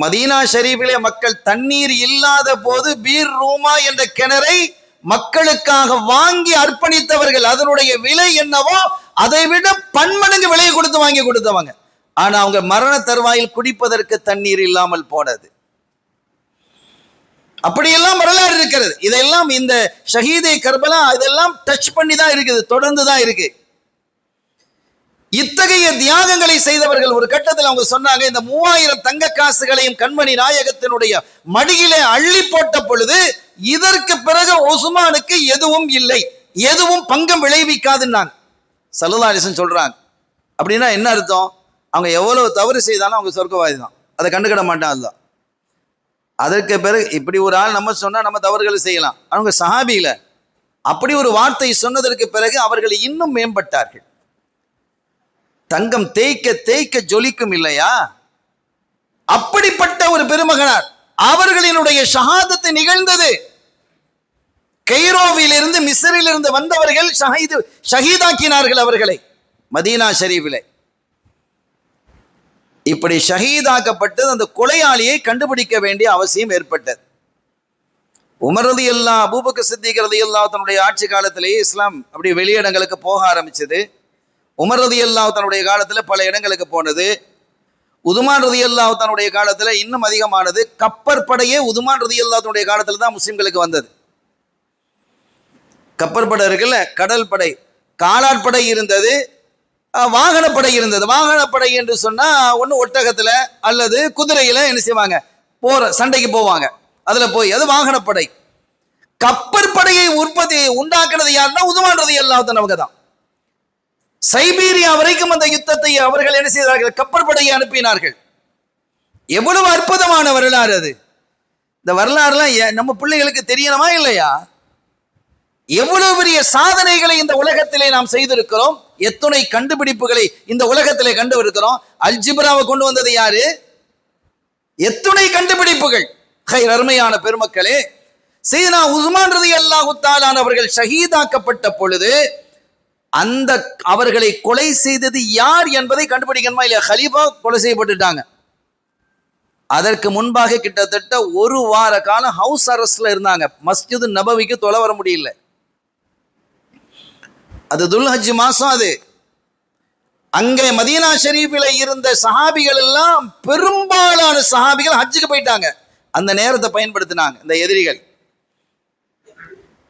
மதீனா ஷரீஃபிலே மக்கள் தண்ணீர் இல்லாத போது பீர் ரூமா என்ற கிணறை மக்களுக்காக வாங்கி அர்ப்பணித்தவர்கள். அதனுடைய விலை என்னவோ அதை விட பன்மடங்கு விலையை கொடுத்து வாங்கி கொடுத்தவங்க. ஆனா அவங்க மரண தருவாயில் குடிப்பதற்கு தண்ணீர் இல்லாமல் போனது. அப்படியெல்லாம் வரலாறு இருக்கிறது. இதெல்லாம் இந்த ஷஹீதே கர்பலா இதெல்லாம் டச் பண்ணி தான் இருக்குது, தொடர்ந்து தான் இருக்கு. இத்தகைய தியாகங்களை செய்தவர்கள் ஒரு கட்டத்தில் அவங்க சொன்னாங்க, இந்த 3000 தங்க காசுகளையும் கண்மணி நாயகத்தினுடைய மடியிலே அள்ளி போட்ட பொழுது, இதற்கு பிறகு உஸ்மானுக்கு எதுவும் இல்லை, எதுவும் பங்கம் விளைவிக்காதுன்னாங்க. ஸல்லல்லாஹு அலைஹி வஸல்லம் சொல்றாங்க. அப்படின்னா என்ன அர்த்தம்? அவங்க எவ்வளவு தவறு செய்தாலும் அவங்க சொர்க்கவாதி தான், அதை கண்டுக்கிட மாட்டான் அல்ல. அதற்கு பிறகு இப்படி ஒரு ஆள் நம்ம சொன்னா நம்ம தவறுகளை செய்யலாம். அவங்க சஹாபியில அப்படி ஒரு வார்த்தை சொன்னதற்கு பிறகு அவர்கள் இன்னும் மேம்பட்டார்கள். தங்கம் தேய்க்க தேய்க்க ஜொலிக்கும் இல்லையா? அப்படிப்பட்ட ஒரு பெருமகனார். அவர்களினுடைய ஷஹாதத்து நிகழ்ந்தது. கெய்ரோவிலிருந்து மிஸ்ரிலிருந்து வந்தவர்கள் ஷஹீதாக்கினார்கள் அவர்களை மதீனா ஷரீஃபிலே. இப்படி ஷஹீதாக்கப்பட்டது அந்த கொலையாளியை கண்டுபிடிக்க வேண்டிய அவசியம் ஏற்பட்டது. உமர் ரலியல்லாஹு, அபூபக்கர் சித்திக் ரலியல்லாஹு தன்னுடைய ஆட்சி காலத்திலேயே இஸ்லாம் அப்படி வெளியிடங்களுக்கு போக ஆரம்பிச்சது. உமர் ரலியல்லாஹு தன்னுடைய காலத்தில் பல இடங்களுக்கு போனது. உதுமான் ரலியல்லாஹு தன்னுடைய காலத்தில் இன்னும் அதிகமானது. கப்பற்படையே உதுமான் ரலியல்லாஹு தன்னுடைய காலத்தில் தான் முஸ்லிம்களுக்கு வந்தது. கப்பற்படை இருக்குல்ல, கடல் படை, காலாட்படை இருந்தது, வாகனப்படை இருந்தது. வாகனப்படை என்று சொன்னா ஒன்று ஒட்டகத்துல அல்லது குதிரையில என்ன செய்வாங்க, போற சண்டைக்கு போவாங்க. அதுல போய் அது வாகனப்படை. கப்பற்படையை உண்டாக்குறது யாருன்னா உதுமான் ரலியல்லாஹு அவங்க தான். சைபீரியா வரைக்கும் அந்த யுத்தத்தை அவர்கள் என்ன செய்தார்கள், கப்பற்படையை அனுப்பினார்கள். எவ்வளவு அற்புதமான வரலாறு அது. இந்த வரலாறுலாம் நம்ம பிள்ளைகளுக்கு தெரியணுமா இல்லையா? எவ்வளவு பெரிய சாதனைகளை இந்த உலகத்திலே நாம் செய்திருக்கிறோம். எத்தனை கண்டுபிடிப்புகளை இந்த உலகத்திலே கண்டு இருக்கிறோம். அல்ஜிப்ராவை கொண்டு வந்தது யாரு? எத்தனை கண்டுபிடிப்புகள். அருமையான பெருமக்களே, சையதுனா உஸ்மான் ரலியல்லாஹு தஆலா அவர்கள் ஷஹீதாக்கப்பட்ட பொழுது அந்த அவர்களை கொலை செய்தது யார் என்பதை கண்டுபிடிக்கணுமா இல்லையா? கலீஃபா கொலை செய்யப்பட்டுட்டாங்க. அதற்கு முன்பாக கிட்டத்தட்ட ஒரு வார காலம் ஹவுஸ் அரெஸ்ட்ல இருந்தாங்க. மஸ்ஜித் நபவிக்கு தொலை வர முடியல. அது துல்ஹஜ் மாசம். அது அங்கே மதீனா ஷரீஃபில் இருந்த சஹாபிகள் எல்லாம், பெரும்பாலான சஹாபிகள் ஹஜ்ஜுக்கு போயிட்டாங்க. அந்த நேரத்தை பயன்படுத்தினாங்க இந்த எதிரிகள்.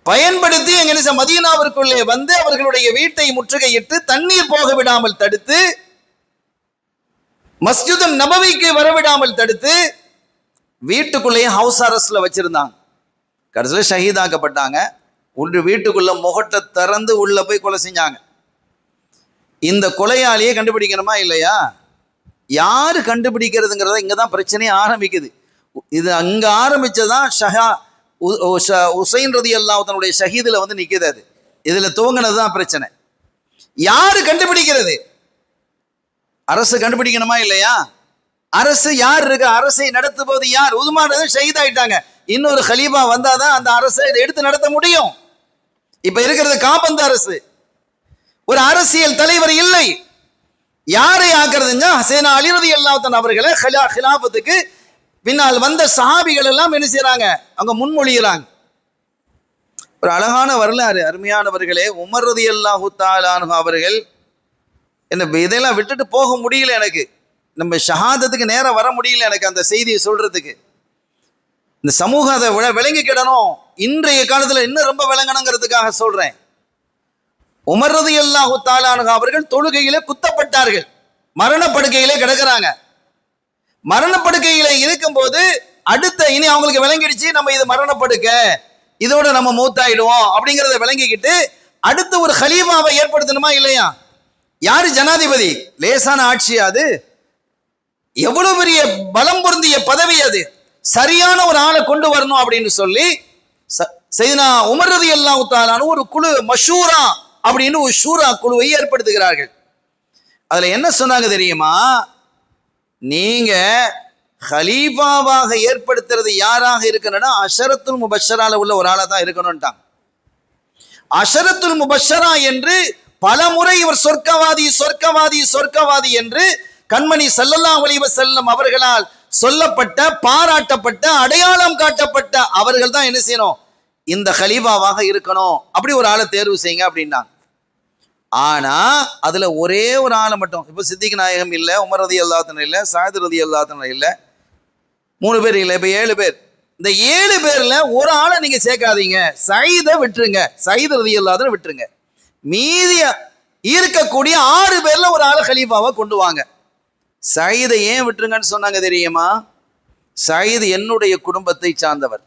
பயன்படுத்தி எங்க மதீனாவிற்குள்ளே வந்து அவர்களுடைய வீட்டை முற்றுகையிட்டு தண்ணீர் போக விடாமல் தடுத்து, மஸ்ஜித் நபவிக்கு வரவிடாமல் தடுத்து, வீட்டுக்குள்ளேயே ஹவுஸ் அரெஸ்ட்ல வச்சிருந்தாங்க. கடைசியில் ஷஹீதாக்கப்பட்டாங்க. ஒன்று வீட்டுக்குள்ள முகட்டை திறந்து உள்ள போய் கொலை செஞ்சாங்க. இந்த கொலையாளியை கண்டுபிடிக்கணுமா இல்லையா? யாரு கண்டுபிடிக்கிறதுங்கிறத இங்கதான் பிரச்சனையே ஆரம்பிக்குது. இது அங்க ஆரம்பிச்சதான் உசைன் ரலியல்லாஹு தன்னுடைய ஷஹீதுல வந்து நிக்குது. அது இதுல துவங்கினதுதான் பிரச்சனை. யாரு கண்டுபிடிக்கிறது? அரசு கண்டுபிடிக்கணுமா இல்லையா? அரசு யார் இருக்கு? அரசை நடத்தும்போது யார்? உதுமான் ஷஹீத் ஆயிட்டாங்க. இன்னொரு கலீஃபா வந்தாதான் அந்த அரசை இதை எடுத்து நடத்த முடியும். இப்ப இருக்கிறது காபந்து அரசு. ஒரு அரசியல் தலைவர் இல்லை. யாரை ஆக்குறதுங்க? ஹசைனா அலி ரலியல்லாஹு தஆலா அவர்களை ஹிலாஃபத்துக்கு பின்னால் வந்த சஹாபிகள் எல்லாம் என்ன செய்யறாங்க, அவங்க முன்மொழிகிறாங்க. ஒரு அழகான வரலாறு. அருமையானவர்களே, உமர் ரலியல்லாஹு தஆலா அவர்கள் என்ன இதெல்லாம் விட்டுட்டு போக முடியல. எனக்கு நம்ம ஷஹாதத்துக்கு நேரம் வர முடியல. எனக்கு அந்த செய்தியை சொல்றதுக்கு இந்த சமூகம் அதை விளங்கிக்கிடணும். இன்றைய காலத்துல இன்னும் ரொம்ப விளங்கணுங்கிறதுக்காக சொல்றேன். உமர் ரலியல்லாஹு தஆலா அவர்கள் தொழுகையிலே குத்தப்பட்டார்கள். மரணப்படுக்கையிலே கிடக்குறாங்க. மரணப்படுக்கையில இருக்கும்போது அடுத்த இனி அவங்களுக்கு விளங்கிடுச்சு, நம்ம இது மரணப்படுக்க, இதோட நம்ம மூத்தாயிடுவோம் அப்படிங்கிறத விளங்கிக்கிட்டு அடுத்த ஒரு கலீஃபாவை ஏற்படுத்தணுமா இல்லையா? யாரு ஜனாதிபதி? லேசான ஆட்சி அது? எவ்வளவு பெரிய பலம் பொருந்திய பதவி அது. சரியான ஒரு ஆளை கொண்டு வரணும் அப்படின்னு சொல்லி சையதுனா உமர் ரலியல்லாஹு தஆலா ஒரு குழு, மஷூரா அப்படின்னு ஒரு ஷூரா குழுவை ஏற்படுத்துகிறார்கள். அதுல என்ன சொன்னாங்க தெரியுமா? நீங்க ஹலீஃபாவாக ஏற்படுத்துறது யாராக இருக்கணும்னா அஷரத்துல் முபஷரால உள்ள ஒரு ஆளா தான் இருக்கணும்ட்டாங்க. அஷரத்துல் முபஷரா என்று பல முறை இவர் சொர்க்கவாதி சொர்க்கவாதி சொர்க்கவாதி என்று கண்மணி ஸல்லல்லாஹு அலைஹி வஸல்லம் அவர்களால் சொல்லப்பட்ட, பாராட்டப்பட்ட, அடையாளம் காட்டப்பட்ட அவர்கள் தான் என்ன செய்யணும், இந்த கலீஃபாவாக இருக்கணும். அப்படி ஒரு ஆளை தேர்வு செய்யுங்க அப்படின்னாங்க. ஆனா அதுல ஒரே ஒரு ஆளை மட்டும், இப்ப சித்திக் நாயகம் இல்ல, உமர் ரலியல்லாஹு அன்ஹு இல்ல, சஅத் ரலியல்லாஹு அன்ஹு இல்ல, 3 பேர் இல்ல, இப்ப 7 பேர். இந்த 7 பேர்ல ஒரு ஆளை நீங்க சேர்க்காதீங்க. சயீதை விட்டுருங்க, சயீத் ரலியல்லாஹு அன்ஹு விட்டுருங்க. மீதி இருக்கக்கூடிய 6 பேர்ல ஒரு ஆளை கலீஃபாவா கொண்டு வாங்க. சயீதை ஏன் விட்டுருங்கன்னு சொன்னாங்க தெரியுமா? சயீத் என்னுடைய குடும்பத்தை சார்ந்தவர்.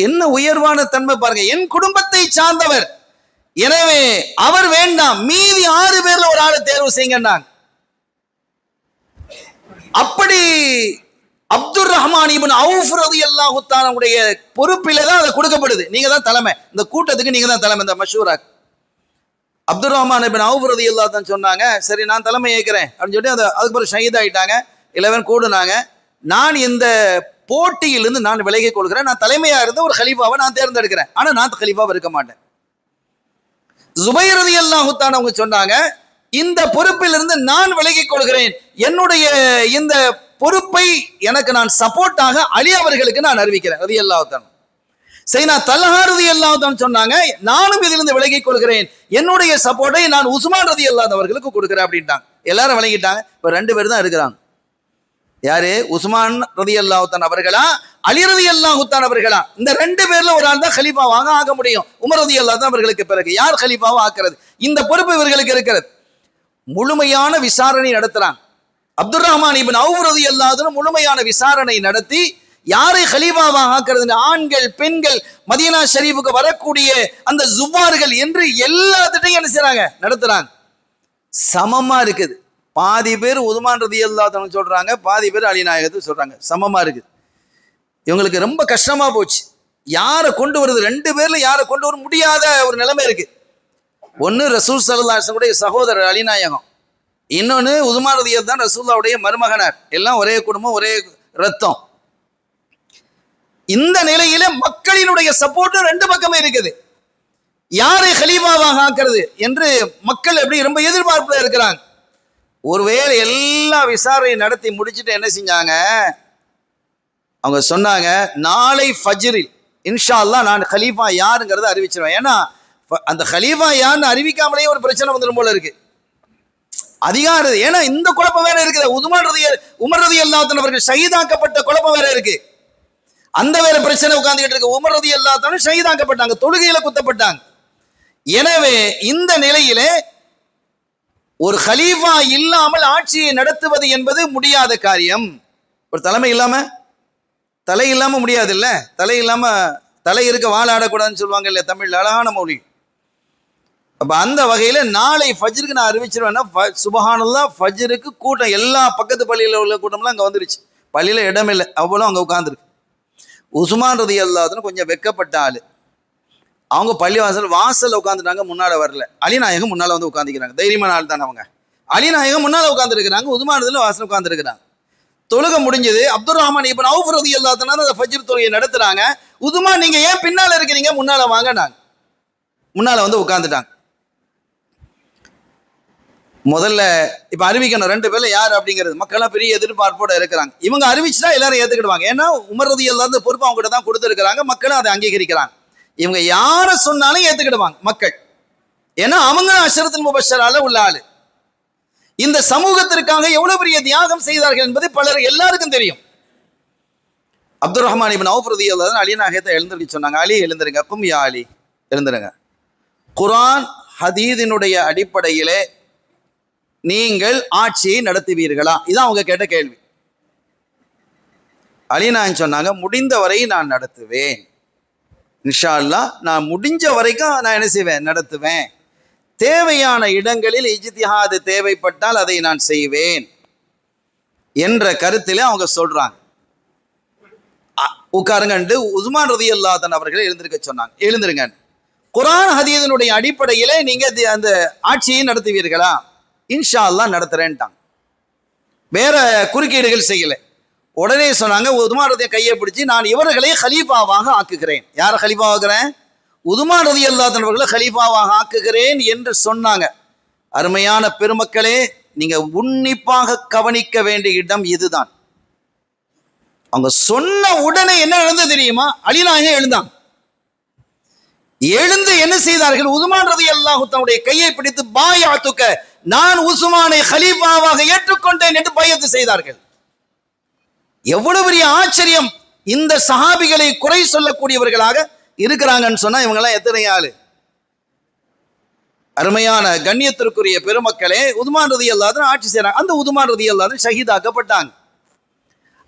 என்ன உயர்வான தன்மை பாருங்க, என் குடும்பத்தை சார்ந்தவர், எனவே அவர் வேண்டாம், மீதி 6 பேர்ல ஒரு ஆளை தேர்வு செய்யுங்கன்னாங்க. அப்படி அப்துர் ரஹ்மான் இப்னு அவுஃப் ரலியல்லாஹு தஆலாவுடைய பொறுப்பில தான் அது கொடுக்கப்படுது. நீங்க தான் தலைமை, இந்த கூட்டத்துக்கு நீங்க தான் தலைமை. இந்த மஷூரா அப்துர் ரஹ்மான் இப்னு அவுஃப் ரலியல்லாஹு தஆலா சொன்னாங்க, சரி நான் தலைமை ஏற்கிறேன் அப்படின்னு சொல்லி அதுக்கு பிறகு ஷஹீத் ஆயிட்டாங்க. 11 கூடுனாங்க. நான் இந்த போட்டியிலிருந்து நான் விலகிக் கொள்கிறேன், நான் தலைமையா இருந்த ஒரு கலீஃபாவை நான் தேர்ந்தெடுக்கிறேன், ஆனா நான் கலீஃபாவை இருக்க மாட்டேன். ஜுபைர் ரலியல்லாஹு தஆலா அவங்க சொன்னாங்க, இந்த பொறுப்பிலிருந்து நான் விலகிக் கொள்கிறேன், என்னுடைய இந்த பொறுப்பை எனக்கு நான் சப்போர்ட்டாக அலி அவர்களுக்கு நான் அறிவிக்கிறேன் ரலியல்லாஹு தஆலா. சைனா தல்ஹா ரலியல்லாஹு தஆலா சொன்னாங்க, நானும் இதிலிருந்து விலகிக் கொள்கிறேன், என்னுடைய சப்போர்ட்டை நான் உஸ்மான் ரலியல்லாஹு அவர்களுக்கு கொடுக்கிறேன் அப்படின்ட்டாங்க. எல்லாரும் விளங்கிட்டாங்க. இப்ப 2 பேர் தான் இருக்கிறாங்க. யாரு? உஸ்மான் ரலியல்லாஹு தஆலா அவர்களா, அலி ரலியல்லாஹு தஆலா அவர்களா? இந்த 2 பேர்ல ஒரு ஆள் தான் கலீஃபாவாக ஆக முடியும். உமர் ரலியல்லாஹு தஆலா அவர்களுக்கு பிறகு யார் கலீஃபாவா ஆக்குறது? இந்த பொறுப்பு இவர்களுக்கு இருக்கிறது. முழுமையான விசாரணை நடத்துறாங்க. அப்துர் ரஹ்மான் இப்னு அவுஃப் ரலியல்லாஹு அன்ஹு முழுமையான விசாரணை நடத்தி யாரை கலீஃபாவாக ஆக்குறது, ஆண்கள் பெண்கள் மதீனா ஷரீஃபுக்கு வரக்கூடிய அந்த ஜுவார்கள் என்று எல்லாத்திட்டையும் என்ன செய்றாங்க? நடத்துறாங்க. சமமா இருக்குது. பாதி பேர் உஸ்மான் ரலியல்லாஹு அன்ஹு சொல்றாங்க, பாதி பேர் அலி நாயகத்தை சொல்றாங்க. சமமா இருக்குது. இவங்களுக்கு ரொம்ப கஷ்டமா போச்சு. யாரை கொண்டு வருது? 2 பேர்ல யாரை கொண்டு வர முடியாத ஒரு நிலைமை இருக்கு. ஒன்னு ரசூல் ஸல்லல்லாஹு அலைஹி வஸல்லம் சகோதரர் அலி நாயகம், இன்னொன்னு உஸ்மான் ரலியல்லாஹு தான் ரசூலுல்லாஹ்வுடைய மருமகனார். எல்லாம் ஒரே குடும்பம், ஒரே ரத்தம். இந்த நிலையில மக்களினுடைய சப்போர்ட் 2 பக்கமே இருக்குது. யாரை கலீஃபாவாக ஆக்குறது என்று மக்கள் எப்படி ரொம்ப எதிர்பார்ப்புல இருக்கிறாங்க. ஒருவேளை எல்லா விசாரணை நடத்தி முடிச்சுட்டு என்ன செஞ்சாங்க? அவங்க சொன்னாங்க, நாளை ஃபஜ்ரில் இன்ஷா அல்லாஹ் நான் கலீஃபா யாருங்கிறத அறிவிச்சிருவேன். ஏன்னா அந்த கலீஃபா யாருன்னு அறிவிக்காமலேயே ஒரு பிரச்சனை வந்துடும் போல இருக்கு. அதிகாரம், ஏன்னா இந்த குழப்பம் வேற இருக்குது. உமர் ரலியல்லாஹு அன்ஹு அவர்கள் ஷஹீதாக்கப்பட்ட குழப்பம் வேற இருக்கு. அந்த வேற பிரச்சனை உட்கார்ந்துகிட்டு இருக்கு. உமர் ரலியல்லாஹு அன்ஹு ஷஹீதாக்கப்பட்டாங்க, தொழுகையில குத்தப்பட்டாங்க. எனவே இந்த நிலையிலே ஒரு கலீஃபா இல்லாமல் ஆட்சியை நடத்துவது என்பது முடியாத காரியம். ஒரு தலைமை இல்லாம தலை இல்லாம முடியாது இல்ல. தலை இல்லாம தலை இருக்க வாழ ஆடக்கூடாதுன்னு சொல்லுவாங்க இல்ல, தமிழ்ல அழகான மொழி. அப்ப அந்த வகையில நாளை ஃபஜ்ருக்கு நான் அறிவிச்சிருவேன்னா, சுபஹானல்லாஹ், ஃபஜ்ருக்கு கூட்டம் எல்லா பக்கத்து பள்ளியில உள்ள கூட்டம்லாம் அங்க வந்துருச்சு. பள்ளியில இடம் இல்லை, அவ்வளோ அங்க உட்கார்ந்துருக்கு. உஸ்மான் ரலியல்லாஹு அன்ஹு கொஞ்சம் வெக்கப்பட்ட ஆளு. அவங்க பள்ளிவாசல் வாசல்ல உட்காந்துட்டாங்க, முன்னால வரல. அலி நாயகம் முன்னால வந்து உட்காந்துக்கிறாங்க. தைரியமான ஆள் தானே அவங்க. அலி நாயகம் முன்னால உட்கார்ந்து இருக்கிறாங்க, உஸ்மான் வாசல் உட்கார்ந்து இருக்கிறாங்க. தொழுகை முடிஞ்சது. அப்துர் ரஹ்மான் இப்னு அவுஃப் ரலியல்லாஹு அன்ஹு அந்த ஃபஜ்ர் தொழுகையை நடத்துறாங்க. உஸ்மான், நீங்க ஏன் பின்னால இருக்கிறீங்க, முன்னால வாங்க. நாங்க முன்னால வந்து உட்கார்ந்துட்டாங்க. முதல்ல இப்ப அறிவிக்கணும் 2 பேர்ல யார் அப்படிங்கிறது. மக்கள்லாம் பெரிய எதிர்பார்ப்போட இருக்கிறாங்க. இவங்க அறிவிச்சுட்டா எல்லாரும் ஏத்துக்கிடுவாங்க. ஏன்னா உமர் ரலியல்லாஹு அன்ஹு பொறுப்பு அவங்க கிட்ட தான் கொடுத்துருக்காங்க, மக்களும் அதை அங்கீகரிக்கிறாங்க. இவங்க யார சொன்னாலும் ஏத்துக்கிடுவாங்க மக்கள். ஏன்னா அவங்க அஷரத்துல் முபஷ்ஷரால உள்ள ஆளு. இந்த சமூகத்திற்காக எவ்வளவு பெரிய தியாகம் செய்தார்கள் என்பது எல்லாருக்கும் தெரியும். அப்துர் ரஹ்மான் இப்னு அவுஃப் ரலியல்லாஹு அன்ஹு அலி நாயகத்தை எழுந்திருக்க சொன்னாங்க. அலி எழுந்திருங்க, கும் யா அலி, எழுந்திருங்க. குர்ஆன் ஹதீஸினுடைய அடிப்படையிலே நீங்கள் ஆட்சியை நடத்துவீர்களா? இதான் அவங்க கேட்ட கேள்வி. அலி நாயகம் சொன்னாங்க, முடிந்தவரை நான் நடத்துவேன். இன்ஷா அல்லாஹ், நான் முடிஞ்ச வரைக்கும் நான் என்ன செய்வேன்? நடத்துவேன். தேவையான இடங்களில் இஜ்திஹாது தேவைப்பட்டால் அதை நான் செய்வேன் என்ற கருத்திலே அவங்க சொல்றாங்க. உட்காருங்கன்ட்டு உஸ்மான் ரலியல்லாஹு அன்ஹு அவர்கள் எழுந்திருக்க சொன்னாங்க. எழுந்திருங்க. குர்ஆன் ஹதீஸினுடைய அடிப்படையிலே நீங்க அந்த ஆட்சியை நடத்துவீர்களா? இன்ஷா அல்லாஹ் நடத்துறேன்ட்டாங்க. வேற குறுக்கீடுகள் செய்யல. உடனே சொன்னாங்க, உஸ்மான் ரலியல்லாஹு கையை பிடிச்சி, நான் இவர்களை கலீஃபாவாக ஆக்குகிறேன். யாரை கலீஃபாவாக்குறேன்? உஸ்மான் ரலியல்லாஹு அன்ஹு அவர்களை கலீஃபாவாக ஆக்குகிறேன் என்று சொன்னாங்க. அருமையான பெருமக்களே, நீங்க உன்னிப்பாக கவனிக்க வேண்டிய இடம் இதுதான். அவங்க சொன்ன உடனே என்ன நடந்தது தெரியுமா? அலி நாயகம் எழுந்தாங்க. எழுந்து என்ன செய்தார்கள்? உஸ்மான் ரலியல்லாஹு தன்னுடைய கையை பிடித்து, பாயாத்துக்க, நான் உஸ்மானை கலீஃபாவாக ஏற்றுக்கொண்டேன் என்று பையத்து செய்தார்கள். எவ்வளவு பெரிய ஆச்சரியம்! இந்த சஹாபிகளை குறை சொல்லக்கூடியவர்களாக இருக்கிறாங்கன்னு சொன்னா இவங்க எல்லாம் எத்தனை ஆளு? அருமையான கண்ணியத்திற்குரிய பெருமக்களே, உஸ்மான் ரலியல்லாஹு அன்ஹு ஆட்சி செய்றாங்க. அந்த உஸ்மான் ரலியல்லாஹு அன்ஹு ஷஹீதாக்கப்பட்டாங்க.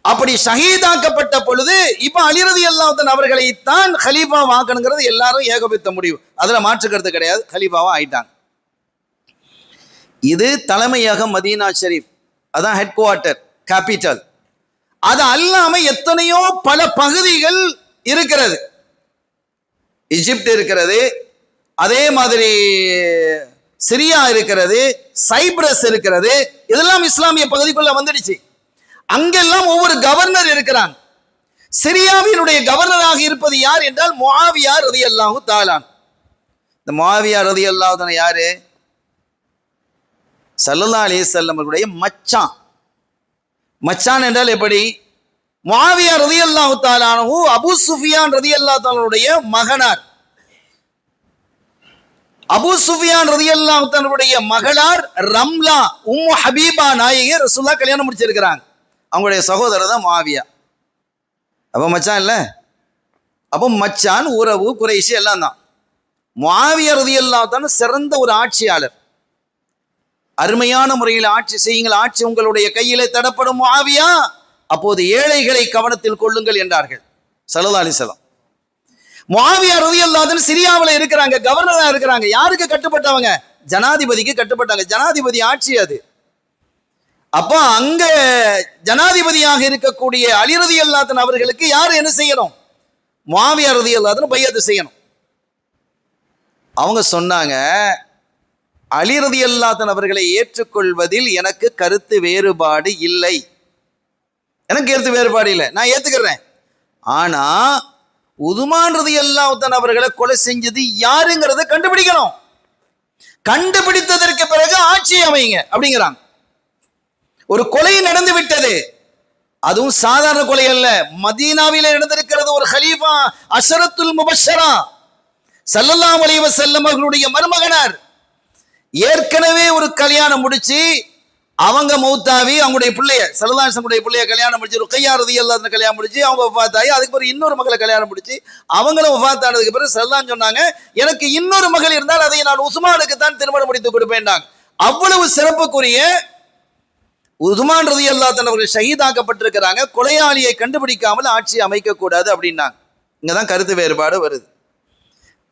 அப்படி ஷஹீதாக்கப்பட்ட பொழுது இப்ப அலி ரலியல்லாஹு அன்ஹு அவர்களை தான் கலீஃபா ஆக்கணுங்கிறது எல்லாரும் ஏகோபித்த முடிவு. அதுல மாற்று கருத்து கிடையாது. கலீஃபாவா ஆயிட்டாங்க. இது தலைமையகம் மதீனா ஷரீஃப், அதான் ஹெட் குவார்ட்டர், கேபிட்டல். அது அல்லாம எத்தனையோ பல பகுதிகள் இருக்கிறது. எகிப்து இருக்கிறது, அதே மாதிரி சிரியா இருக்கிறது, சைப்ரஸ் இருக்கிறது. இதெல்லாம் இஸ்லாமிய பகுதிக்குள்ள வந்துடுச்சு. அங்கெல்லாம் ஒவ்வொரு கவர்னர் இருக்கிறாங்க. சிரியாவினுடைய கவர்னராக இருப்பது யார் என்றால் முஆவியா ரலியல்லாஹு தஆலா. இந்த முஆவியா ரலியல்லாஹு தஆலா யாரு? ஸல்லல்லாஹு அலைஹி வஸல்லம் அவர்களுடைய மச்சான். மச்சான் என்றால் எப்படி? முஆவியா ரலியல்லாஹு தஆலா அன்ஹு அபூ சுஃபியான் ரலியல்லாஹு தஆலாவுடைய மகனார். அபூ சுஃபியான் ரலியல்லாஹு தஆலாவுடைய மகளார் ரம்லா உம்மு ஹபீபா நாயகி ரசூலுல்லாஹ் கல்யாணம் முடிச்சிருக்கிறாங்க. அவங்களுடைய சகோதரர் தான் முஆவியா. அப்ப மச்சான் இல்ல, அப்போ மச்சான், உறவு, குறைஷி எல்லாம் தான். முஆவியா ரலியல்லாஹு தஆலா சிறந்த ஒரு ஆட்சியாளர். அருமையான முறையில் ஆட்சி செய்யுங்கள், ஆட்சி உங்களுடைய கையிலே தடப்படும் முஆவியா, அப்போது ஏழைகளை கவனத்தில் கொள்ளுங்கள் என்றார்கள் ஸல்லல்லாஹு அலைஹி வஸல்லம். முஆவியா ரலியல்லாஹு அன்ஹு சிரியாவில் இருக்கிறாங்க, கவர்னரா இருக்கிறாங்க. யாருக்கு கட்டுப்பட்டவங்க? ஜனாதிபதிக்கு கட்டுப்பட்டாங்க. ஜனாதிபதி ஆட்சி அது. அப்போ அங்க ஜனாதிபதியாக இருக்கக்கூடிய அலி ரலியல்லாஹு அன்ஹு அவர்களுக்கு யார் என்ன செய்யணும்? முஆவியா ரலியல்லாஹு அன்ஹு பைஅத் செய்யணும். அவங்க சொன்னாங்க, அலி ரலியல்லாஹு அன்ஹு அவர்களை ஏற்றுக்கொள்வதில் எனக்கு கருத்து வேறுபாடு இல்லை. எனக்கு கருத்து வேறுபாடு இல்லை, நான் ஏத்துக்கிறேன். ஆனா உதுமான் ரலியல்லாஹு அன்ஹு அவர்களை கொலை செஞ்சது யாருங்கிறத கண்டுபிடிக்கணும். கண்டுபிடித்ததற்கு பிறகு ஆட்சி அமைங்க அப்படிங்கிறாங்க. ஒரு கொலை நடந்து விட்டது, அதுவும் சாதாரண கொலை அல்ல. மதீனாவிலே நடந்திருக்கிறது. ஒரு ஹலீஃபா அஷரத்துல் முபஷ்ஷரா ஸல்லல்லாஹு அலைஹி வஸல்லம் அவர்களுடைய மருமகனார் ஏற்கனவே ஒரு கல்யாணம் முடிச்சு அவங்க மௌத்தாவி, அவங்களுடைய பிள்ளைய ஸல்லல்லாஹு அலைஹி வஸல்லம் பிள்ளைய கல்யாணம் முடிச்சு ருக்கையா ரலியல்லாஹு அன்ஹா கல்யாணம் முடிச்சு அவங்க வஃபாத்தாயி, அதுக்கு பிறகு இன்னொரு மகளை கல்யாணம் முடிச்சு அவங்களும் வஃபாத் ஆனதுக்கு பிறகு ஸல்லல்லாஹு சொன்னாங்க, எனக்கு இன்னொரு மகள் இருந்தால் அதை நான் உஸ்மானுக்கு தான் திருமணம் முடித்து கொடுப்பேன். அவ்வளவு சிறப்புக்குரிய உஸ்மான் ரலியல்லாஹு அன்ஹு அவர்கள் ஷஹீதாக்கப்பட்டிருக்கிறாங்க. கொலையாளியை கண்டுபிடிக்காமல் ஆட்சி அமைக்க கூடாது அப்படின்னாங்க. இங்கதான் கருத்து வேறுபாடு வருது.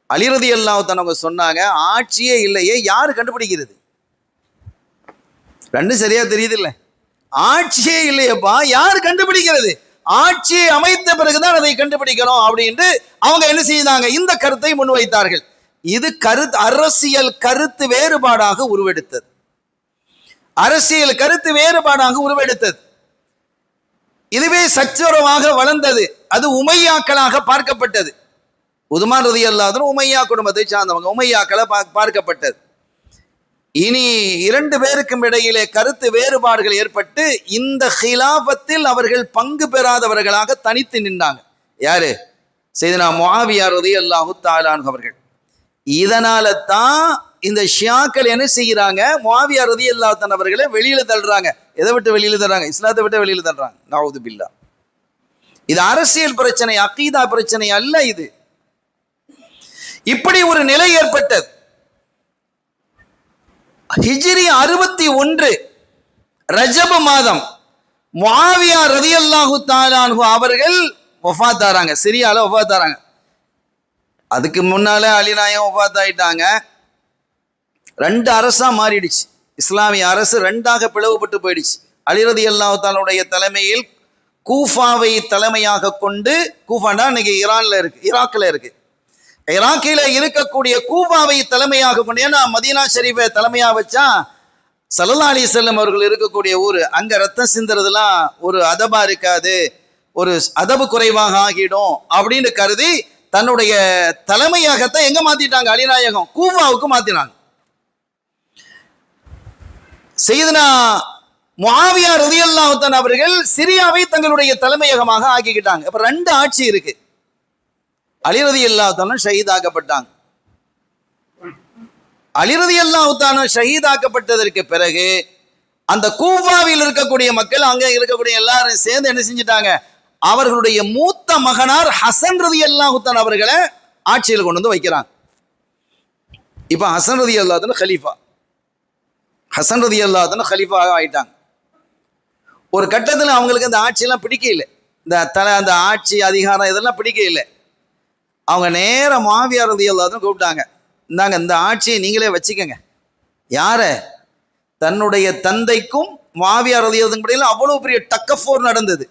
அலி ரலியல்லாஹு அன்ஹு சொன்னாங்க, ஆட்சியே இல்லையே, யாரு கண்டுபிடிக்கிறது? ரெண்டும் சரியா தெரியுது இல்ல? ஆட்சியே இல்லையப்பா, யாரு கண்டுபிடிக்கிறது? ஆட்சியை அமைத்த பிறகுதான் அதை கண்டுபிடிக்கணும் அப்படின்னு அவங்க என்ன செய்தாங்க? இந்த கருத்தை முன்வைத்தார்கள். இது அரசியல் கருத்து வேறுபாடாக உருவெடுத்தது. அரசியல் கருத்து வேறுபாடாக உருவெடுத்தது. இதுவே சச்சரவாக வளர்ந்தது. அது உமையாக்களாக பார்க்கப்பட்டது. உதுமான் ரலியல்லாஹு அன்ஹு உமையா குடும்பத்தை சார்ந்தவங்க, உமையாக்களை பார்க்கப்பட்டது. இனி இரண்டு பேருக்கும் இடையிலே கருத்து வேறுபாடுகள் ஏற்பட்டு இந்த ஹிலாஃபத்தில் அவர்கள் பங்கு பெறாதவர்களாக தனித்து நின்றாங்க. யாரு? சையதுனா முஆவியா ரலியல்லாஹு தஆலா அன்ஹு அவர்கள். இதனால தான் இந்த ஷியாக்கள் என்ன செய்யறாங்க? முஆவியா ரலியல்லாஹு தஆலா அவர்களை வெளியில தள்ளுறாங்க. எதை விட்டு வெளியில தள்ளுறாங்க? இஸ்லாத்தை விட்டு வெளியில தள்ளுறாங்க. நஊது பில்லாஹ். இது அரசியல் பிரச்சனை, அகீதா பிரச்சனை அல்ல. இது இப்படி ஒரு நிலை ஏற்பட்டது. ஹிஜ்ரி 61 ரஜப மாதம் முஆவியா ரலியல்லாஹு தஆலா அன்ஹு அவர்கள் வஃபாத் ஆறாங்க, சிரியால வஃபாத் ஆறாங்க. அதுக்கு முன்னால அலி நாயகம் வஃபாத் ஆயிட்டாங்க. ரெண்டு அரசா மாறிடுச்சு. இஸ்லாமிய அரசு ரெண்டாக பிளவுபட்டு போயிடுச்சு. அலி ரலியல்லாஹு தஆலாவுடைய தலைமையில் கூஃபாவை தலைமையாக கொண்டு, கூஃபாண்டா இன்னைக்கு ஈரான்ல இருக்கு, ஈராக்ல இருக்கு, ஈராக்கில இருக்கக்கூடிய கூஃபாவை தலைமையாக கொண்டு, ஏன்னா மதீனா ஷரீஃபை தலைமையா வச்சா ஸல்லல்லாஹு அலைஹி வஸல்லம் அவர்கள் இருக்கக்கூடிய ஊர், அங்க ரத்தம் சிந்துறதுலாம் ஒரு அதபா இருக்காது, ஒரு அதபு குறைவாக ஆகிடும் அப்படின்னு கருதி தன்னுடைய தலைமையகத்தை எங்க மாத்திட்டாங்க? அலிநாயகம் கூஃபாவுக்கு மாத்தினாங்க. சையதுனா முஆவியா ரலியல்லாஹு தஆலா அவர்கள் சிரியாவை தங்களுடைய தலைமையகமாக ஆக்கிக்கிட்டாங்க. இப்ப ரெண்டு ஆட்சி இருக்கு. அலி ரலியல்லாஹு தஆலா ஷஹீதாக்கப்பட்டாங்க. அலி ரலியல்லாஹு தஆலா ஷஹீதாக்கப்பட்டதற்கு பிறகு அந்த கூஃபாவில் இருக்கக்கூடிய மக்கள், அங்க இருக்கக்கூடிய எல்லாரும் சேர்ந்து என்ன செஞ்சிட்டாங்க? அவர்களுடைய மூத்த மகனார் ஹசன் ரலியல்லாஹு தஆலா அவர்களை ஆட்சியில் கொண்டு வந்து வைக்கிறாங்க. இப்ப ஹசன் ரலியல்லாஹு தஆலா கலீஃபா, ஹசன் ரலியல்லாஹு தஆலா கலீஃபாக ஆயிட்டாங்க. ஒரு கட்டத்தில் அவங்களுக்கு அந்த ஆட்சியெல்லாம் பிடிக்கல, அந்த ஆட்சி அதிகாரம் இதெல்லாம் பிடிக்கல. அவங்க நேர முஆவியா ரலியல்லாஹு அன்ஹு கூப்பிட்டாங்க, இந்தாங்க இந்த ஆட்சியை நீங்களே வச்சுக்கங்க. யார? தன்னுடைய தந்தைக்கும் முஆவியா ரலியல்லாஹு அன்ஹு இடையில அவ்வளவு பெரிய டக்கஃபோர் நடந்தது.